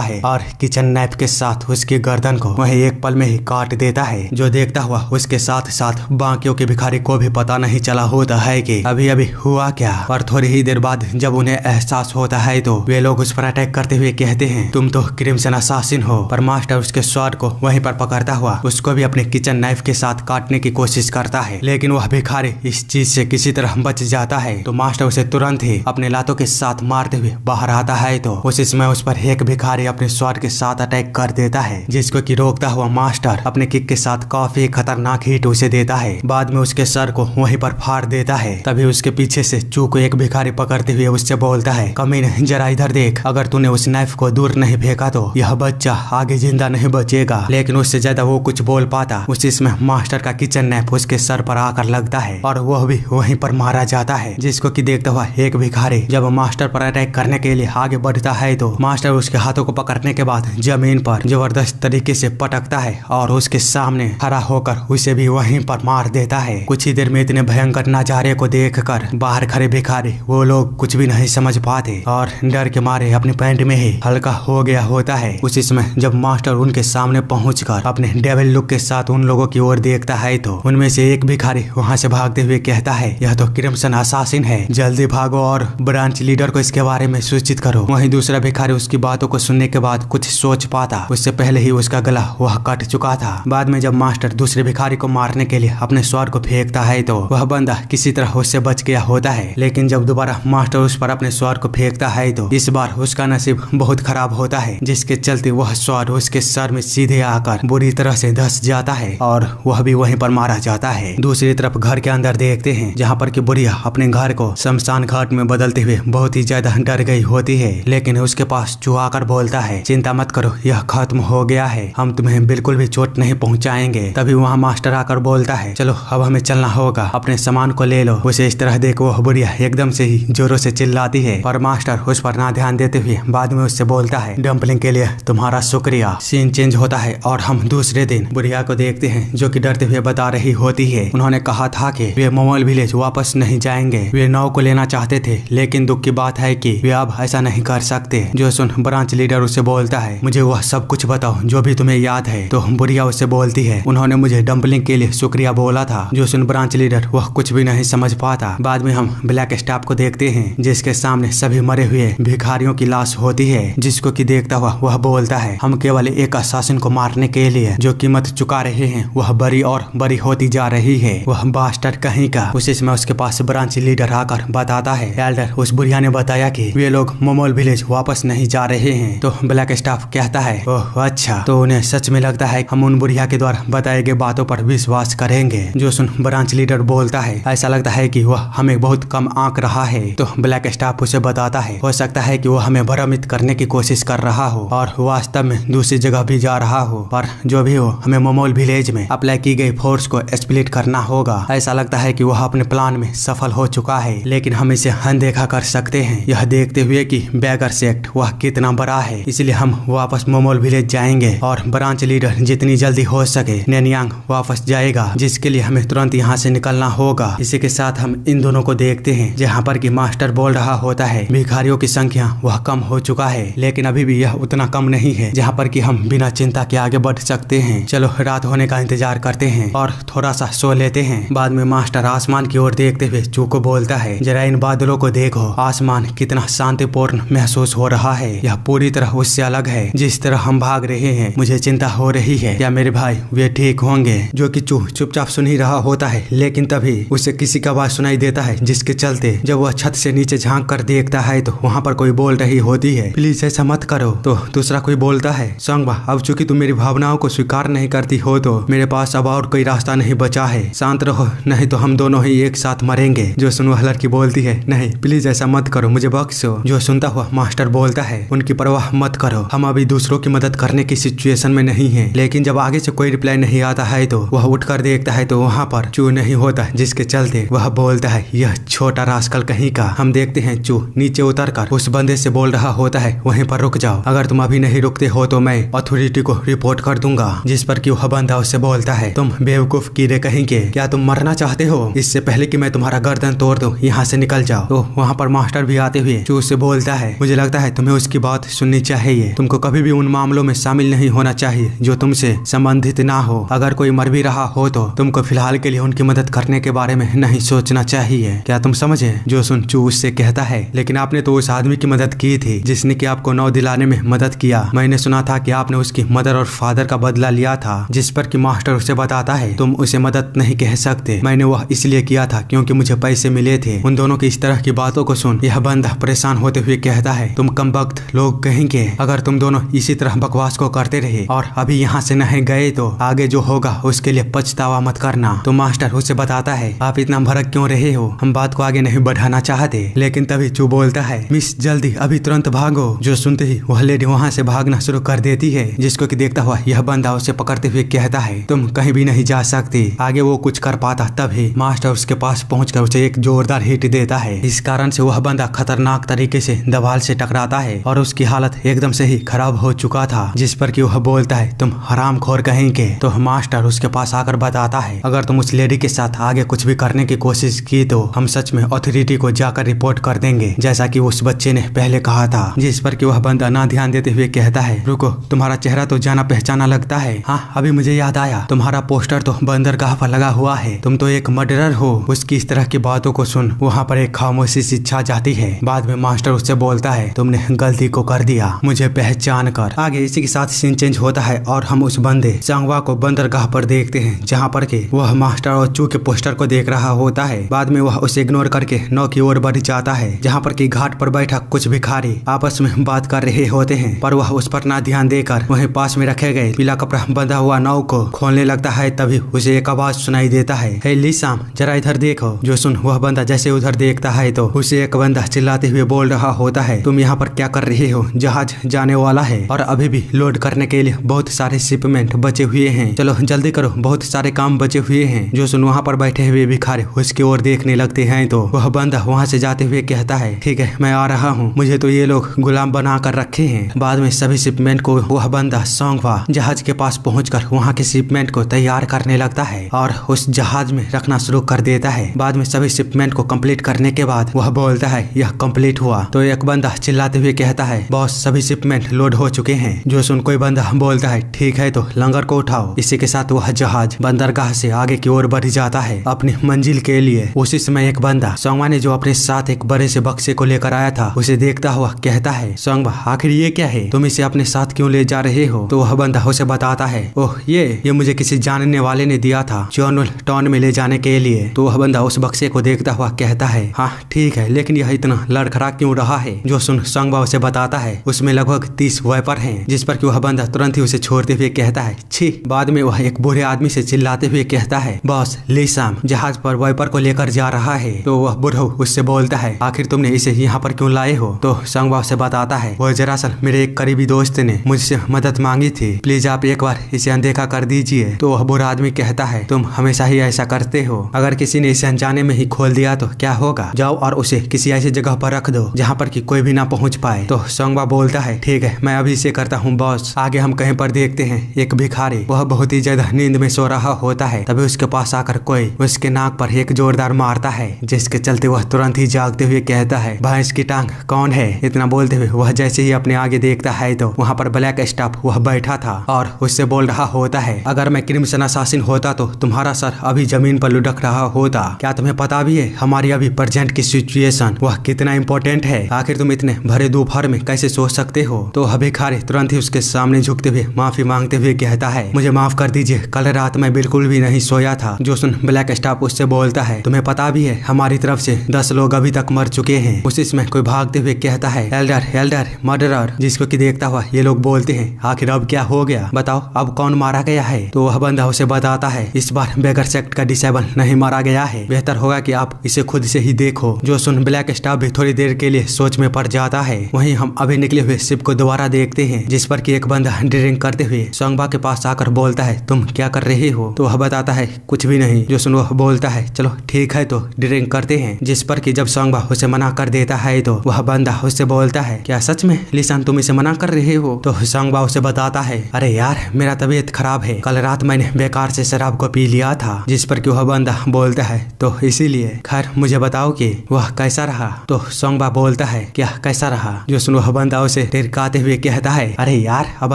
है और किचन नाइफ के साथ उसकी गर्दन को वही एक पल में ही काट देता है। जो देखता हुआ उसके साथ साथ बाकियों के भिखारी को भी पता नहीं चला होता है कि अभी अभी हुआ क्या। और थोड़ी ही देर बाद जब उन्हें एहसास होता है तो वे लोग उस पर अटैक करते हुए कहते हैं, तुम तो क्रिम्सन असासिन हो। पर मास्टर उसके स्वॉर्ड को वहीं पर पकड़ता हुआ उसको भी अपने किचन नाइफ के साथ काटने की कोशिश करता है, लेकिन वह भिखारी इस चीज से किसी तरह बच जाता है। तो मास्टर उसे तुरंत ही अपने लातों के साथ मारते हुए बाहर आता है। तो उसी समय उस पर एक भिखारी अपने स्वॉर्ड के साथ अटैक कर देता है, जिसको कि रोकता हुआ मास्टर अपने किक के साथ काफी खतरनाक हिट उसे देता है। बाद में उसके सर को वहीं पर फाड़ देता है। तभी उसके पीछे से चू को एक भिखारी पकड़ते हुए उससे बोलता है, कमीने जरा इधर देख, अगर तूने उस नाइफ को दूर नहीं फेंका तो यह बच्चा आगे जिंदा नहीं बचेगा। लेकिन उससे ज्यादा वो कुछ बोल पाता। उसी समय मास्टर का किचन नाइफ उसके सर पर आकर लगता है और वह भी वहीं पर मारा जाता है। जिसको कि देखता हुआ एक भिखारी जब मास्टर पर अटैक करने के लिए आगे बढ़ता है तो मास्टर उसके हाथों को पकड़ने के बाद जमीन पर जबरदस्त तरीके से पटकता है और उसके सामने खड़ा होकर उसे भी वहीं पर मार देता है। कुछ ही देर में इतने भयंकर नजारे को देखकर बाहर खड़े भिखारी वो लोग कुछ भी नहीं समझ पाते और डर के मारे अपने पैंट में ही हल्का हो गया होता है। उसी समय जब मास्टर उनके सामने पहुंचकर अपने डेविल लुक के साथ उन लोगों की ओर देखता है तो उनमें से एक भिखारी वहां से भागते हुए कहता है, यह तो क्रिम्सन असासिन है, जल्दी भागो और ब्रांच लीडर को इसके बारे में सूचित करो। वहीं दूसरा भिखारी उसकी बातों को सुनने के बाद कुछ सोच पाता, उससे पहले ही उसका गला वह कट चुका था। बाद में जब मास्टर दूसरे भिखारी को मारने के लिए अपने स्वॉर्ड को फेंकता है तो वह बंदा किसी तरह उससे बच गया होता है। लेकिन जब दोबारा मास्टर उस पर अपने स्वॉर्ड को फेंकता है तो इस बार उसका नसीब बहुत खराब होता है, जिसके चलते वह स्वॉर्ड उसके सर में सीधे आकर बुरी तरह से धंस जाता है और वह भी वहीं पर मारा जाता है। दूसरी तरफ घर के अंदर देखते हैं जहाँ पर कि बुढ़िया अपने घर को शमशान घाट में बदलते हुए बहुत ही ज्यादा डर गई होती है। लेकिन उसके पास चू आकर बोलता है, चिंता मत करो, यह खत्म हो गया है, हम तुम्हें बिल्कुल भी चोट नहीं पहुंचाएंगे। तभी वहाँ मास्टर आकर बोलता है, चलो अब हमें चलना होगा, अपने सामान को ले लो। उसे इस तरह देख वह बुढ़िया एकदम से ही जोरों से चिल्लाती है पर मास्टर उस पर ना ध्यान देते हुए बाद में उससे बोलता है, डम्पलिंग के लिए तुम्हारा शुक्रिया। सीन चेंज होता है और हम दूसरे दिन बुढ़िया को देखते हैं जो कि डरते हुए बता रही होती है, उन्होंने कहा था कि वे मोमोल विलेज वापस नहीं जाएंगे, वे नाव को लेना चाहते थे, लेकिन दुख की बात है कि वे अब ऐसा नहीं कर सकते। जो सुन ब्रांच लीडर उससे बोलता है, मुझे वह सब कुछ बताओ जो भी तुम्हें याद है। तो बुढ़िया उससे बोलती है, उन्होंने मुझे डम्पलिंग के लिए शुक्रिया बोला था। जो सुन ब्रांच लीडर वह कुछ भी नहीं समझ पाता। बाद में हम ब्लैक स्टाफ को देखते हैं जिसके सामने सभी मरे हुए भिखारियों की लाश होती है। जिसको कि देखता हुआ वह बोलता है, हम केवल एक असासिन को मारने के लिए जो कीमत चुका रहे हैं वह बड़ी और बड़ी होती जा रही है, वह बास्टर्ड कहीं का। उसी समय उसके पास ब्रांच लीडर आकर बताता है, एल्डर उस बुढ़िया ने बताया कि वे लोग मोमोल विलेज वापस नहीं जा रहे हैं। तो ब्लैक स्टाफ कहता है, ओह अच्छा, तो उन्हें सच में लगता है हम उन बुढ़िया के द्वारा बताए गए बातों पर विश्वास करेंगे। जो सुन ब्रांच लीडर बोलता है, ऐसा लगता है कि वह हमें बहुत कम आंक रहा है। तो ब्लैक स्टाफ उसे बताता है, हो सकता है कि वह हमें भ्रमित करने की कोशिश कर रहा हो और वास्तव में दूसरी जगह भी जा रहा हो, पर जो भी हो हमें मोमोल विलेज में में अप्लाई की गई फोर्स को स्प्लिट करना होगा। ऐसा लगता है कि वह अपने प्लान में सफल हो चुका है, लेकिन हम इसे अनदेखा कर सकते हैं यह देखते हुए कि बैगर सेक्ट वह कितना बड़ा है। इसलिए हम वापस मोमोल विलेज जाएंगे और ब्रांच लीडर जितनी जल्दी हो सके नैनियांग वापस जाएगा, जिसके लिए हमें तुरंत यहाँ से निकलना होगा। इसी के साथ हम इन दोनों को देखते हैं जहाँ पर कि मास्टर बोल रहा होता है भिखारियों की संख्या वह कम हो चुका है, लेकिन अभी भी यह उतना कम नहीं है जहाँ पर कि हम बिना चिंता के आगे बढ़ सकते हैं। चलो रात होने का इंतजार करते हैं और थोड़ा सा सो लेते हैं। बाद में मास्टर आसमान की ओर देखते हुए चू को बोलता है जरा इन बादलों को देखो, आसमान कितना शांतिपूर्ण महसूस हो रहा है। यह पूरी तरह उससे अलग है जिस तरह हम भाग रहे हैं। मुझे चिंता हो रही है क्या मेरे भाई वे ठीक होंगे। जो कि चू चुपचाप सुन ही रहा होता है, लेकिन तभी उसे किसी का आवाज सुनाई देता है, जिसके चलते जब वह छत से नीचे झांक कर देखता है तो वहाँ पर कोई बोल रही होती है प्लीज ऐसा मत करो। तो दूसरा कोई बोलता है संगवा अब चूंकि तुम मेरी भावनाओं को स्वीकार नहीं करती हो तो मेरे पास अब और कोई रास्ता नहीं बचा है, शांत रहो नहीं तो हम दोनों ही एक साथ मरेंगे। जो सुन वह लड़की बोलती है नहीं प्लीज ऐसा मत करो, मुझे बख्शो। जो सुनता हुआ मास्टर बोलता है उनकी परवाह मत करो, हम अभी दूसरों की मदद करने की सिचुएशन में नहीं है। लेकिन जब आगे से कोई रिप्लाई नहीं आता है तो वह उठकर देखता है तो वहाँ पर चू नहीं होता, जिसके चलते वह बोलता है यह छोटा रास्कल कहीं का। हम देखते हैं चू नीचे उतरकर उस बंदे से बोल रहा होता है वहीं पर रुक जाओ, अगर तुम अभी नहीं रुकते हो तो मैं अथॉरिटी को रिपोर्ट कर दूंगा। जिस पर कि वह बंदा उससे बोलता है तुम बेवकूफ कीड़े कहीं के, क्या तुम मरना चाहते हो? इससे पहले कि मैं तुम्हारा गर्दन तोड़ दूं यहाँ से निकल जाओ। तो वहाँ पर मास्टर भी आते हुए चू से बोलता है मुझे लगता है तुम्हें उसकी बात सुननी चाहिए, तुमको कभी भी उन मामलों में शामिल नहीं होना चाहिए जो तुमसे संबंधित ना हो। अगर कोई मर भी रहा हो तो तुमको फिलहाल के लिए उनकी मदद करने के बारे में नहीं सोचना चाहिए, क्या तुम समझे? जो सुन चू उससे कहता है लेकिन आपने तो उस आदमी की मदद की थी जिसने कि आपको नौ दिलाने में मदद किया। मैंने सुना था कि आपने उसकी मदर और फादर का बदला लिया था। जिस पर कि मास्टर उसे बताता है तुम उसे मदद नहीं कह सकते, मैंने वह इसलिए किया था क्योंकि मुझे पैसे मिले थे। उन दोनों की इस तरह की बातों को सुन यह बंदा परेशान होते हुए कहता है तुम कमबख्त लोग कहेंगे, अगर तुम दोनों इसी तरह बकवास को करते रहे और अभी यहाँ से नहीं गए तो आगे जो होगा उसके लिए पछतावा मत करना। तो मास्टर उसे बताता है आप इतना भड़क क्यों रहे हो, हम बात को आगे नहीं बढ़ाना चाहते। लेकिन तभी चू बोलता है मिस जल्दी अभी तुरंत भागो। जो सुनते ही वह लेडी वहाँ से भागना शुरू कर देती है, जिसको कि देखता हुआ यह बंदा उसे पकड़ते हुए कहता है तुम कहीं भी नहीं जा सकती। आगे वो कुछ कर पाता तभी मास्टर उसके पास पहुंचकर उसे एक जोरदार हिट देता है। इस कारण से वह बंदा खतरनाक तरीके से दीवार से टकराता है और उसकी हालत एकदम से ही खराब हो चुका था। जिस पर कि वह बोलता है तुम हरामखोर कहेंगे। तो मास्टर उसके पास आकर बताता है अगर तुम उस लेडी के साथ आगे कुछ भी करने की कोशिश की तो हम सच में अथॉरिटी को जाकर रिपोर्ट कर देंगे, जैसा कि उस बच्चे ने पहले कहा था। जिस पर कि वह बंदा ना ध्यान देते हुए कहता है रुको, तुम्हारा चेहरा तो जाना पहचाना लगता है। हाँ अभी मुझे याद आया, तुम्हारा पोस्टर तो बंदरगाह पर लगा हुआ है, तुम तो एक मर्डरर हो। उसकी इस तरह की बातों को सुन वहाँ पर एक खामोशी सी छा जाती है। बाद में मास्टर उससे बोलता है तुमने गलती को कर दिया मुझे पहचान कर। आगे इसी के साथ सीन चेंज होता है और हम उस बंदे सांगवा को बंदरगाह पर देखते हैं, जहाँ पर के वह मास्टर और चू के पोस्टर को देख रहा होता है। बाद में वह उसे इग्नोर करके नौ की ओर बढ़ जाता है, जहाँ पर की घाट पर बैठा कुछ भिखारी आपस में बात कर रहे होते हैं, पर वह उस पर ना ध्यान देकर वहीं पास में रखे गए पीला कपड़ा बंधा हुआ नाव को खोलने लगता है। तभी उसे एक आवाज सुनाई देता है हे लीसाम जरा इधर देखो। जो सुन वह बंदा जैसे उधर देखता है तो उसे एक बंदा चिल्लाते हुए बोल रहा होता है तुम यहाँ पर क्या कर रहे हो, जहाज जाने वाला है और अभी भी लोड करने के लिए बहुत सारे शिपमेंट बचे हुए हैं, चलो जल्दी करो बहुत सारे काम बचे हुए हैं। जो सुन वहाँ पर बैठे हुए भिखारी उसकी ओर देखने लगते हैं तो वह बंदा वहाँ से जाते हुए कहता है ठीक है मैं आ रहा हूँ, मुझे तो ये लोग गुलाम बना कर रखे हैं। बाद में सभी शिपमेंट को वह बंदा सांगवा जहाज के पास पहुंचकर वहाँ के शिपमेंट को तैयार करने लगता है और उस जहाज में रखना शुरू कर देता है। बाद में सभी शिपमेंट को कंप्लीट करने के बाद वह बोलता है यह कंप्लीट हुआ। तो एक बंदा चिल्लाते हुए कहता है बॉस सभी शिपमेंट लोड हो चुके हैं। जो सुन कोई बंदा बोलता है ठीक है तो लंगर को उठाओ। इसी के साथ वह जहाज बंदरगाह से आगे की ओर बढ़ जाता है अपनी मंजिल के लिए। उसी समय एक बंदा सांगवा ने जो अपने साथ एक बड़े से बक्से को लेकर आया था उसे देखता हुआ कहता है सांगवा आखिर ये क्या है, तुम इसे अपने साथ क्यों ले जा रहे हो? तो वह बंदा उसे बताता है ओह ये मुझे किसी जानने वाले ने दिया था जॉन टाउन में ले जाने के लिए। तो वह बंदा उस बक्से को देखता हुआ कहता है हाँ ठीक है लेकिन यह इतना लड़खड़ा क्यों रहा है? जो सुन सांगवा उसे बताता है उसमें लगभग 30 वेपर हैं। जिस पर कि वह बंदा तुरंत ही उसे छोड़ते हुए कहता है छी। बाद में वह एक बूढ़े आदमी से चिल्लाते हुए कहता है बॉस लीसाम जहाज पर वेपर को लेकर जा रहा है। तो वह बूढ़ा उससे बोलता है आखिर तुमने इसे यहाँ पर क्यों लाए हो? तो सांगवा उसे बताता है वह दरअसल मेरे एक करीबी दोस्त ने मुझसे मदद मांगी थी, प्लीज आप एक बार इसे अनदेखा कर दीजिए। कीजिए। तो वह बुरा आदमी कहता है तुम हमेशा ही ऐसा करते हो, अगर किसी ने इसे अनजाने में ही खोल दिया तो क्या होगा, जाओ और उसे किसी ऐसी जगह पर रख दो जहाँ पर कि कोई भी ना पहुँच पाए। तो सोंगबा बोलता है ठीक है मैं अभी इसे करता हूँ बॉस। आगे हम कहीं पर देखते हैं एक भिखारी, वह बहुत ही ज्यादा नींद में सो रहा होता है। तभी उसके पास आकर कोई उसके नाक पर एक जोरदार मारता है, जिसके चलते वह तुरंत ही जागते हुए कहता है भैंस की टांग कौन है। इतना बोलते हुए वह जैसे ही अपने आगे देखता है तो वहाँ पर ब्लैक स्टाफ वह बैठा था और उससे बोल रहा होता है अगर मैं क्रिम्सन असासिन होता तो तुम्हारा सर अभी जमीन पर लुढ़क रहा होता। क्या तुम्हें पता भी है हमारी अभी प्रेजेंट की सिचुएशन वह कितना इम्पोर्टेंट है, आखिर तुम इतने भरे दोपहर में कैसे सोच सकते हो। तो भिखारी तुरंत ही उसके सामने झुकते हुए माफी मांगते हुए कहता है मुझे माफ कर दीजिए, कल रात मैं बिल्कुल भी नहीं सोया था। जो सुन ब्लैक स्टाफ उससे बोलता है तुम्हें पता भी है हमारी तरफ से 10 लोग अभी तक मर चुके हैं। उसी में कोई भागते हुए कहता है एल्डर एल्डर मर्डरर, जिसको कि देखता हुआ ये लोग बोलते हैं आखिर अब क्या हो गया, बताओ अब कौन मारा गया है। तो वह बंदा उसे बताता है इस बार बेगर सेक्ट का डिसेबल नहीं मारा गया है, बेहतर होगा कि आप इसे खुद से ही देखो। जो सुन ब्लैक स्टाफ भी थोड़ी देर के लिए सोच में पड़ जाता है। वहीं हम अभी निकले हुए शिप को दोबारा देखते हैं, जिस पर कि एक बंदा ड्रिंक करते हुए सोंगबा के पास आकर बोलता है तुम क्या कर रहे हो। तो वह बताता है कुछ भी नहीं। जो सुन वह बोलता है चलो ठीक है तो ड्रिंक करते हैं, जिस पर कि जब सोंगबा उसे मना कर देता है तो वह बंदा उससे बोलता है क्या सच में लिसान तुम इसे मना कर रहे हो। तो सोंगबा उसे बताता है अरे यार मेरा तबीयत खराब है, कल रात मैंने बेकार से शराब को पी लिया था। जिस पर कि वह बंदा बोलता है तो इसीलिए खैर मुझे बताओ कि वह कैसा रहा। तो सोंगबा बोलता है क्या कैसा रहा। जो सुन वह बंदा उसे टिरकाते हुए कहता है अरे यार अब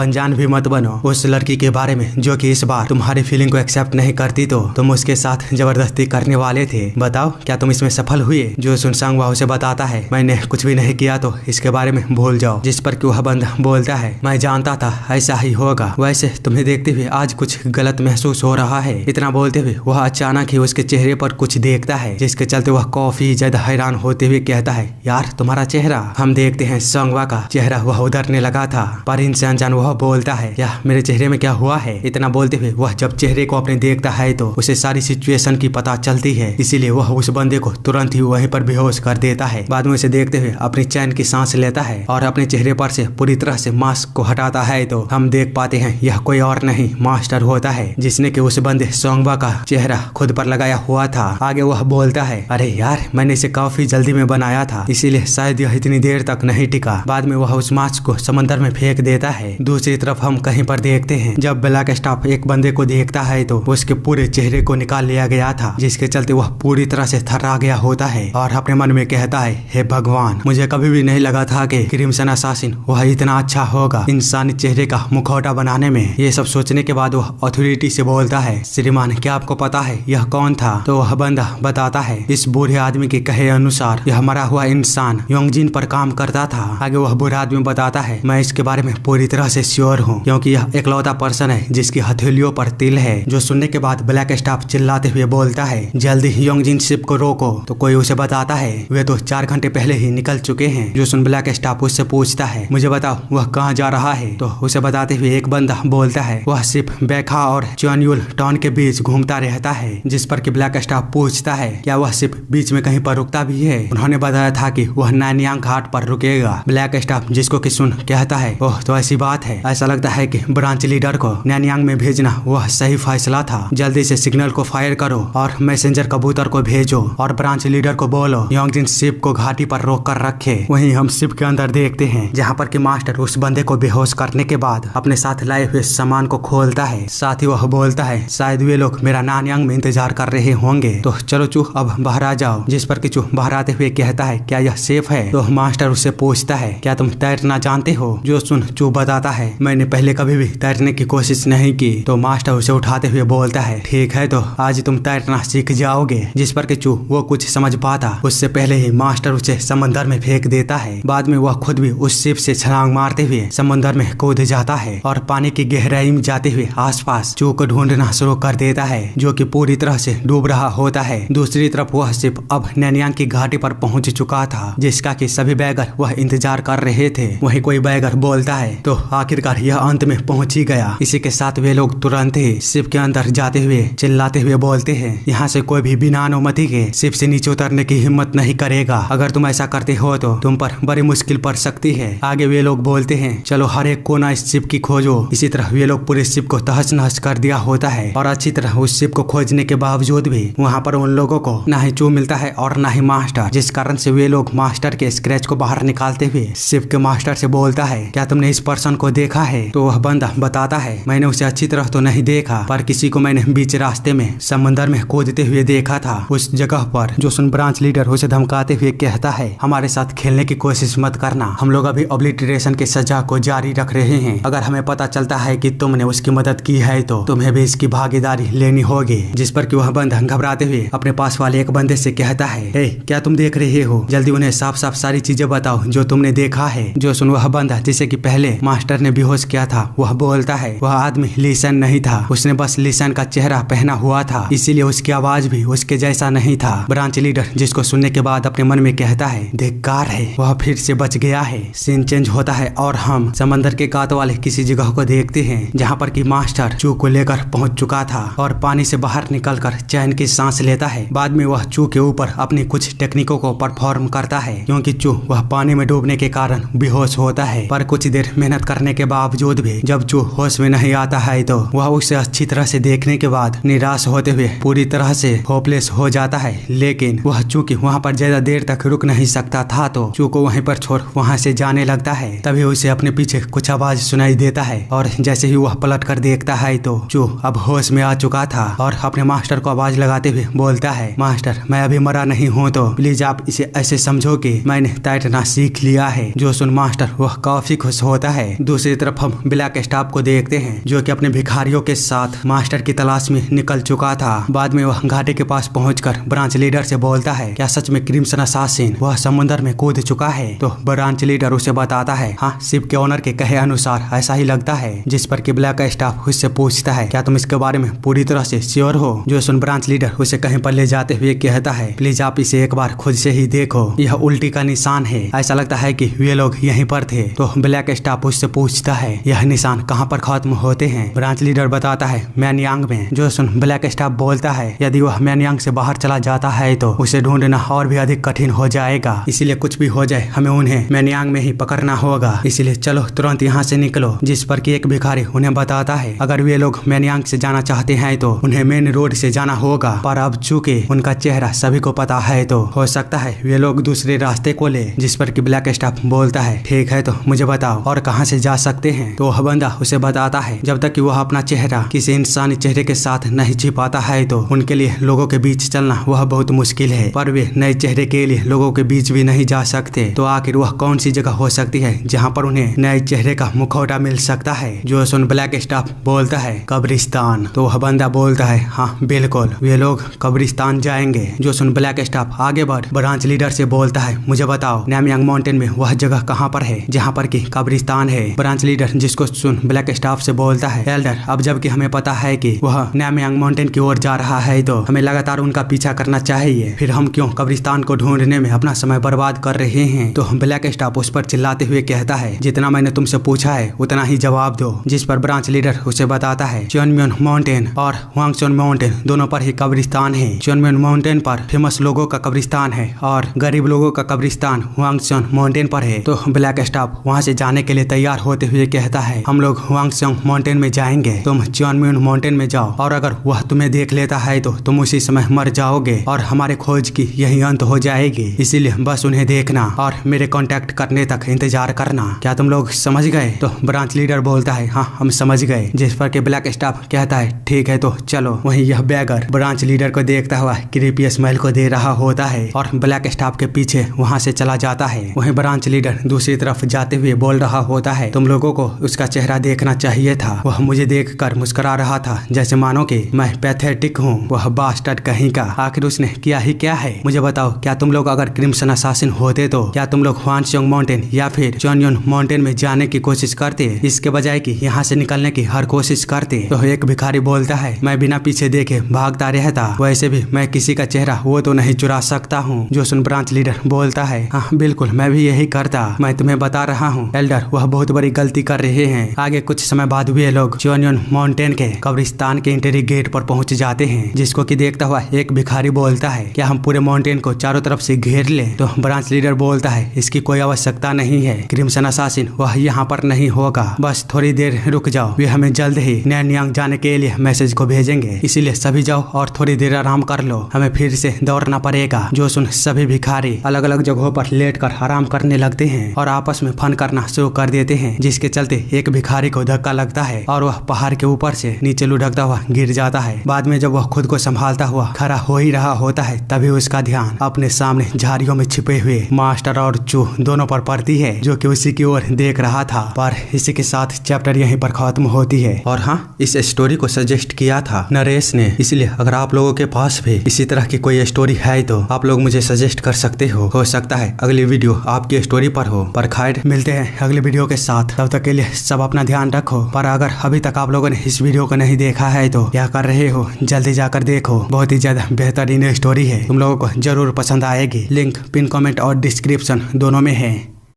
अनजान भी मत बनो उस लड़की के बारे में जो कि इस बार तुम्हारी फीलिंग को एक्सेप्ट नहीं करती, तो तुम उसके साथ जबरदस्ती करने वाले थे, बताओ क्या तुम इसमें सफल हुए। जो सुन सोंगबा उसे बताता है मैंने कुछ भी नहीं किया तो इसके बारे में भूल जाओ। जिस पर कि वह बंदा बोलता है मैं जानता था ऐसा ही होगा, वैसे तुम्हें देखते हुए आज कुछ गलत महसूस हो रहा है। इतना बोलते हुए वह अचानक ही उसके चेहरे पर कुछ देखता है, जिसके चलते वह काफी ज्यादा हैरान होते हुए कहता है यार तुम्हारा चेहरा। हम देखते हैं सोंगबा का चेहरा वह उधरने लगा था, पर इनसे अनजान वह बोलता है क्या मेरे चेहरे में क्या हुआ है। इतना बोलते हुए वह जब चेहरे को अपने देखता है तो उसे सारी सिचुएशन की पता चलती है, इसीलिए वह उस बंदे को तुरंत ही वहीं पर बेहोश कर देता है। बाद में उसे देखते हुए अपनी चैन की सांस लेता है और अपने चेहरे पर से पूरी तरह से मास्क को हटाता है तो हम देख पाते हैं यह कोई और नहीं मास्टर होता है, जिसने कि उस बंदे सोंगबा का चेहरा खुद पर लगाया हुआ था। आगे वह बोलता है अरे यार मैंने इसे काफी जल्दी में बनाया था, इसीलिए शायद यह इतनी देर तक नहीं टिका। बाद में वह उस मास्क को समंदर में फेंक देता है। दूसरी तरफ हम कहीं पर देखते हैं जब ब्लैक स्टाफ एक बंदे को देखता है तो उसके पूरे चेहरे को निकाल लिया गया था, जिसके चलते वह पूरी तरह से थर्रा गया होता है और अपने मन में कहता है हे भगवान, मुझे कभी भी नहीं लगा था कि क्रिम्सन असासिन वह इतना अच्छा होगा इंसानी चेहरे का मुखौटा बनाने में। ये सब सोचने के बाद वह अथॉरिटी से बोलता है श्रीमान क्या आपको पता है यह कौन था। तो वह बंदा बताता है इस बूढ़े आदमी के कहे अनुसार यह मरा हुआ इंसान योंगजिन पर काम करता था। आगे वह बूढ़ा आदमी बताता है मैं इसके बारे में पूरी तरह से श्योर हूँ, क्योंकि यह इकलौता पर्सन है जिसकी हथेलियों पर तिल है। जो सुनने के बाद ब्लैक स्टाफ चिल्लाते हुए बोलता है जल्दी योंगजिन शिप को रोको। तो कोई उसे बताता है वे तो 4 घंटे पहले ही निकल चुके हैं। जो सुन ब्लैक स्टाफ उससे पूछता है मुझे बताओ वह कहाँ जा रहा है। तो उसे बताते हुए एक बंदा बोलता है वह सिर्फ बेखा और चुआन्युल टाउन के बीच घूमता रहता है। जिस पर कि ब्लैक स्टाफ पूछता है क्या वह सिर्फ बीच में कहीं पर रुकता भी है। उन्होंने बताया था कि वह नैनियांग घाट पर रुकेगा। ब्लैक स्टाफ जिसको कि सुन कहता है ओह तो ऐसी बात है, ऐसा लगता है कि ब्रांच लीडर को नैनियांग में भेजना वह सही फैसला था। जल्दी से सिग्नल को फायर करो और मैसेंजर कबूतर को भेजो और ब्रांच लीडर को बोलो योंगजिन शिप को घाटी पर रोक कर रखे। वहीं हम शिप के अंदर देखते हैं जहाँ पर कि मास्टर उस बंदे को बेहोश करने के बाद अपने साथ लाए हुए सामान को खोलता है। साथ ही वह बोलता है शायद वे लोग मेरा नैनियांग में इंतजार कर रहे होंगे, तो चलो चू अब बाहर आ जाओ। जिस पर कि चू बाहर आते हुए कहता है क्या यह सेफ है। तो मास्टर उससे पूछता है क्या तुम तैरना जानते हो। जो सुन चू बताता है मैंने पहले कभी भी तैरने की कोशिश नहीं की। तो मास्टर उसे उठाते हुए बोलता है ठीक है तो आज तुम तैरना सीख जाओगे। जिस पर कि चू वो कुछ समझ पाता उससे पहले ही मास्टर उसे समंदर में फेंक देता है। बाद में वह खुद भी उस शिप से छलांग मारते हुए समंदर में कूद जाता है और पानी की गहराई में जाते हुए आसपास चू को ढूंढना शुरू कर देता है, जो कि पूरी तरह से डूब रहा होता है। दूसरी तरफ वह शिप अब नैनियांग की घाटी पर पहुंच चुका था, जिसका कि सभी बैगर वह इंतजार कर रहे थे। वहीं कोई बैगर बोलता है तो आखिरकार यह अंत में पहुंच ही गया। इसी के साथ वे लोग तुरंत ही शिप के अंदर जाते हुए चिल्लाते हुए बोलते हैं यहाँ से कोई भी बिना अनुमति के शिप से नीचे उतरने की हिम्मत नहीं करेगा। अगर तुम ऐसा करते हो तो तुम पर बड़ी मुश्किल पड़ सकती है। आगे वे लोग बोलते हैं चलो हर एक कोना इस शिप की खोजो। इसी तरह वे लोग पूरे शिप को तह तहस नहस कर दिया होता है और अच्छी तरह उस शिप को खोजने के बावजूद भी वहाँ पर उन लोगों को ना ही चू मिलता है और ना ही मास्टर, जिस कारण से वे लोग मास्टर के स्क्रैच को बाहर निकालते हुए शिप के मास्टर से बोलता है, क्या तुमने इस पर्सन को देखा है? तो वह बंदा बताता है, मैंने उसे अच्छी तरह तो नहीं देखा, पर किसी को मैंने बीच रास्ते में समंदर में कूदते हुए देखा था। उस जगह पर जो सुन ब्रांच लीडर उसे धमकाते हुए कहता है, हमारे साथ खेलने की कोशिश मत करना, हम लोग अभी ऑब्लिटरेशन की सजा को जारी रख रहे हैं। अगर हमें पता चलता है कि तुमने उसकी मदद की है तो तुम्हें भी इसकी भागीदारी लेनी होगी। जिस पर कि वह बंदा घबराते हुए अपने पास वाले एक बंदे से कहता है, क्या तुम देख रहे हो? जल्दी उन्हें साफ साफ सारी चीजें बताओ जो तुमने देखा है। जो सुन वह बंदा जिसे कि पहले मास्टर ने बेहोश किया था वह बोलता है, वह आदमी लिसन नहीं था, उसने बस लिसन का चेहरा पहना हुआ था, इसीलिए उसकी आवाज भी उसके जैसा नहीं था। ब्रांच लीडर जिसको सुनने के बाद अपने मन में कहता है, धिक्कार है, वह फिर से बच गया है। सीन चेंज होता है और हम समंदर के कात वाले किसी जगह को देखते हैं जहाँ पर कि मास्टर चू को लेकर पहुंच चुका था और पानी से बाहर निकलकर चैन की सांस लेता है। बाद में वह चू के ऊपर अपनी कुछ टेक्निकों को परफॉर्म करता है, क्योंकि चू वह पानी में डूबने के कारण बेहोश होता है। पर कुछ देर मेहनत करने के बावजूद भी जब चू होश में नहीं आता है तो वह उसे अच्छी तरह से देखने के बाद निराश होते हुए पूरी तरह से होपलेस हो जाता है। लेकिन वह चूंकि वहाँ पर ज्यादा देर तक रुक नहीं सकता था तो चू को वहीं पर छोड़ वहाँ से जाने लगता है। तभी उसे अपने पीछे कुछ आवाज सुनाई देता है और जैसे ही वह पलट कर देखता है तो चू अब होश में आ चुका था और अपने मास्टर को आवाज लगाते हुए बोलता है, मास्टर मैं अभी मरा नहीं हूँ, तो प्लीज आप इसे ऐसे समझो कि मैंने तैरना सीख लिया है। जो सुन मास्टर वह काफी खुश होता है। दूसरी तरफ हम ब्लैक स्टाफ को देखते हैं जो कि अपने भिखारियों के साथ मास्टर की तलाश में निकल चुका था। बाद में वह घाटी के पास पहुंचकर ब्रांच लीडर से बोलता है, क्या सच में क्रिम्सन असासिन वह समुद्र में कूद चुका है? तो ब्रांच लीडर उसे बताता है, हाँ शिप के ओनर के कहे अनुसार ऐसा ही लगता है। जिस पर कि ब्लैक स्टाफ उससे पूछता है, क्या तुम इसके बारे में पूरी तरह से श्योर हो? जो सुन ब्रांच लीडर उसे कहीं पर ले जाते हुए कहता है, प्लीज आप इसे एक बार खुद से ही देखो, यह उल्टी का निशान है, ऐसा लगता है कि वे लोग यहीं पर थे। तो ब्लैक स्टाफ उससे पूछता है, यह निशान कहाँ पर खत्म होते हैं? ब्रांच लीडर बताता है, मैनयांग में। जो सुन ब्लैक स्टाफ बोलता है, यदि वह मैनयांग से बाहर चला जाता है तो उसे ढूंढना और भी अधिक कठिन हो जाएगा, इसीलिए कुछ भी हो जाए हमें उन्हें मैनयांग में ही पकड़ना होगा, इसलिए चलो तुरंत यहाँ से निकलो। जिस पर कि एक भिखारी उन्हें बताता है, अगर वे लोग मैनयांग से जाना चाहते हैं तो उन्हें मेन रोड से जाना होगा, पर अब चूंकि उनका चेहरा सभी को पता है तो हो सकता है वे लोग दूसरे रास्ते को ले। जिस पर कि ब्लैक स्टाफ बोलता है, ठीक है तो मुझे बताओ और कहां से जा सकते हैं? तो वह बंदा उसे बताता है, जब तक कि वह अपना चेहरा किसी इंसानी चेहरे के साथ नहीं छिपाता है तो उनके लिए लोगों के बीच चलना वह बहुत मुश्किल है, पर वे नए चेहरे के लिए लोगों के बीच भी नहीं जा सकते। तो आखिर वह कौन सी जगह हो सकती है जहाँ पर उन्हें नए चेहरे का मुखौटा मिल सकता है? जो सुन ब्लैक स्टाफ बोलता है, कब्रिस्तान। तो वह बंदा बोलता है, हाँ बिल्कुल वे लोग कब्रिस्तान जाएंगे। जो सुन ब्लैक स्टाफ आगे बढ़ ब्रांच लीडर से बोलता है, मुझे बताओ नामयांग माउंटेन में वह जगह कहाँ पर है जहाँ पर कि कब्रिस्तान है? ब्रांच लीडर जिसको सुन ब्लैक स्टाफ से बोलता है, एल्डर अब जबकि हमें पता है कि वह नामयांग माउंटेन की ओर जा रहा है तो हमें लगातार उनका पीछा करना चाहिए, फिर हम क्यों कब्रिस्तान को ढूंढने में अपना समय बर्बाद कर रहे हैं? तो ब्लैक स्टाफ उस पर चिल्लाते हुए कहता है, जितना मैंने तुमसे पूछा है उतना ही जवाब दो। जिस पर ब्रांच लीडर उसे बताता है, चुनम्योन माउंटेन और हुआंगचोन माउंटेन दोनों पर ही कब्रिस्तान है। चुनम्योन माउंटेन पर फेमस लोगों का कब्रिस्तान है और गरीब लोगों का कब्रिस्तान हुआंगचोन माउंटेन पर है। तो ब्लैक स्टाफ वहाँ से जाने के लिए तैयार होते हुए कहता है, हम लोग हुआंगचोन माउंटेन में जाएंगे, तुम चुनम्योन माउंटेन में जाओ, और अगर वह तुम्हें देख लेता है तो तुम उसी समय मर जाओगे और हमारे खोज की यही अंत हो जाएगी, इसीलिए बस उन्हें देखना और मेरे कांटेक्ट करने तक इंतजार करना। क्या तुम लोग समझ गए? तो ब्रांच लीडर बोलता है, हाँ हम समझ गए। जिस पर के ब्लैक स्टाफ कहता है, ठीक है तो चलो। वहीं यह बैगर ब्रांच लीडर को देखता हुआ क्रीपी स्माइल को दे रहा होता है और ब्लैक स्टाफ के पीछे वहाँ से चला जाता है। वहीं ब्रांच लीडर दूसरी तरफ जाते हुए बोल रहा होता है, तुम लोगों को उसका चेहरा देखना चाहिए था, वह मुझे देख कर मुस्कुरा रहा था जैसे मानो कि मैं पैथेटिक हूँ। वह बास्टर्ड कहीं का, आखिर उसने किया ही क्या है? मुझे बताओ, क्या तुम लोग अगर क्रिम्सन असासिन होते तो क्या तुम लोग हुआंगचोन माउंटेन या फिर चुनम्योन माउंटेन में जाने की कोशिश करते, इसके बजाय कि यहाँ से निकलने की हर कोशिश करते? तो एक भिखारी बोलता है, मैं बिना पीछे देखे भागता रहता, वैसे भी मैं किसी का चेहरा वो तो नहीं चुरा सकता हूँ। जो सुन ब्रांच लीडर बोलता है, हाँ बिल्कुल मैं भी यही करता, मैं तुम्हें बता रहा हूँ एल्डर वह बहुत बड़ी गलती कर रहे हैं। आगे कुछ समय बाद वे लोग चुनम्योन माउंटेन के कब्रिस्तान के एंट्री गेट पर पहुंच जाते हैं, जिसको कि देखता हुआ एक भिखारी बोलता है, क्या हम पूरे माउंटेन को चारों तरफ से घेर ले? तो ब्रांच लीडर बोलता है, इसकी कोई आवश्यकता नहीं है, क्रिम्सन असासिन वह यहाँ पर नहीं होगा, बस थोड़ी देर रुक जाओ, वे हमें जल्द जल्द ही नैनियांग जाने के लिए मैसेज को भेजेंगे, इसीलिए सभी जाओ और थोड़ी देर आराम कर लो, हमें फिर से दौड़ना पड़ेगा। जो सुन सभी भिखारी अलग अलग जगहों पर लेटकर आराम करने लगते हैं और आपस में फन करना शुरू कर देते हैं, जिसके चलते एक भिखारी को धक्का लगता है और वह पहाड़ के ऊपर से नीचे लुढ़कता हुआ गिर जाता है। बाद में जब वह खुद को संभालता हुआ खड़ा हो ही रहा होता है, तभी उसका ध्यान अपने सामने झाड़ियों में छिपे हुए मास्टर और चूह दोनों पर पड़ती है, जो कि उसी की ओर देख रहा था। पर इसी के साथ चैप्टर यहीं पर खत्म होती है। और हाँ, इस स्टोरी को सजेस्ट किया था नरेश ने, इसलिए अगर आप लोगों के पास भी इसी तरह की कोई स्टोरी है तो आप लोग मुझे सजेस्ट कर सकते हो सकता है अगली वीडियो आपकी स्टोरी पर हो। पर खैर, मिलते हैं अगली वीडियो के साथ, तब तक के लिए सब अपना ध्यान रखो। पर अगर अभी तक आप लोगों ने इस वीडियो को नहीं देखा है तो क्या कर रहे हो, जल्दी जाकर देखो, बहुत ही ज्यादा बेहतरीन स्टोरी है, तुम लोगों को जरूर पसंद आएगी। लिंक पिन कमेंट और डिस्क्रिप्शन दोनों में है।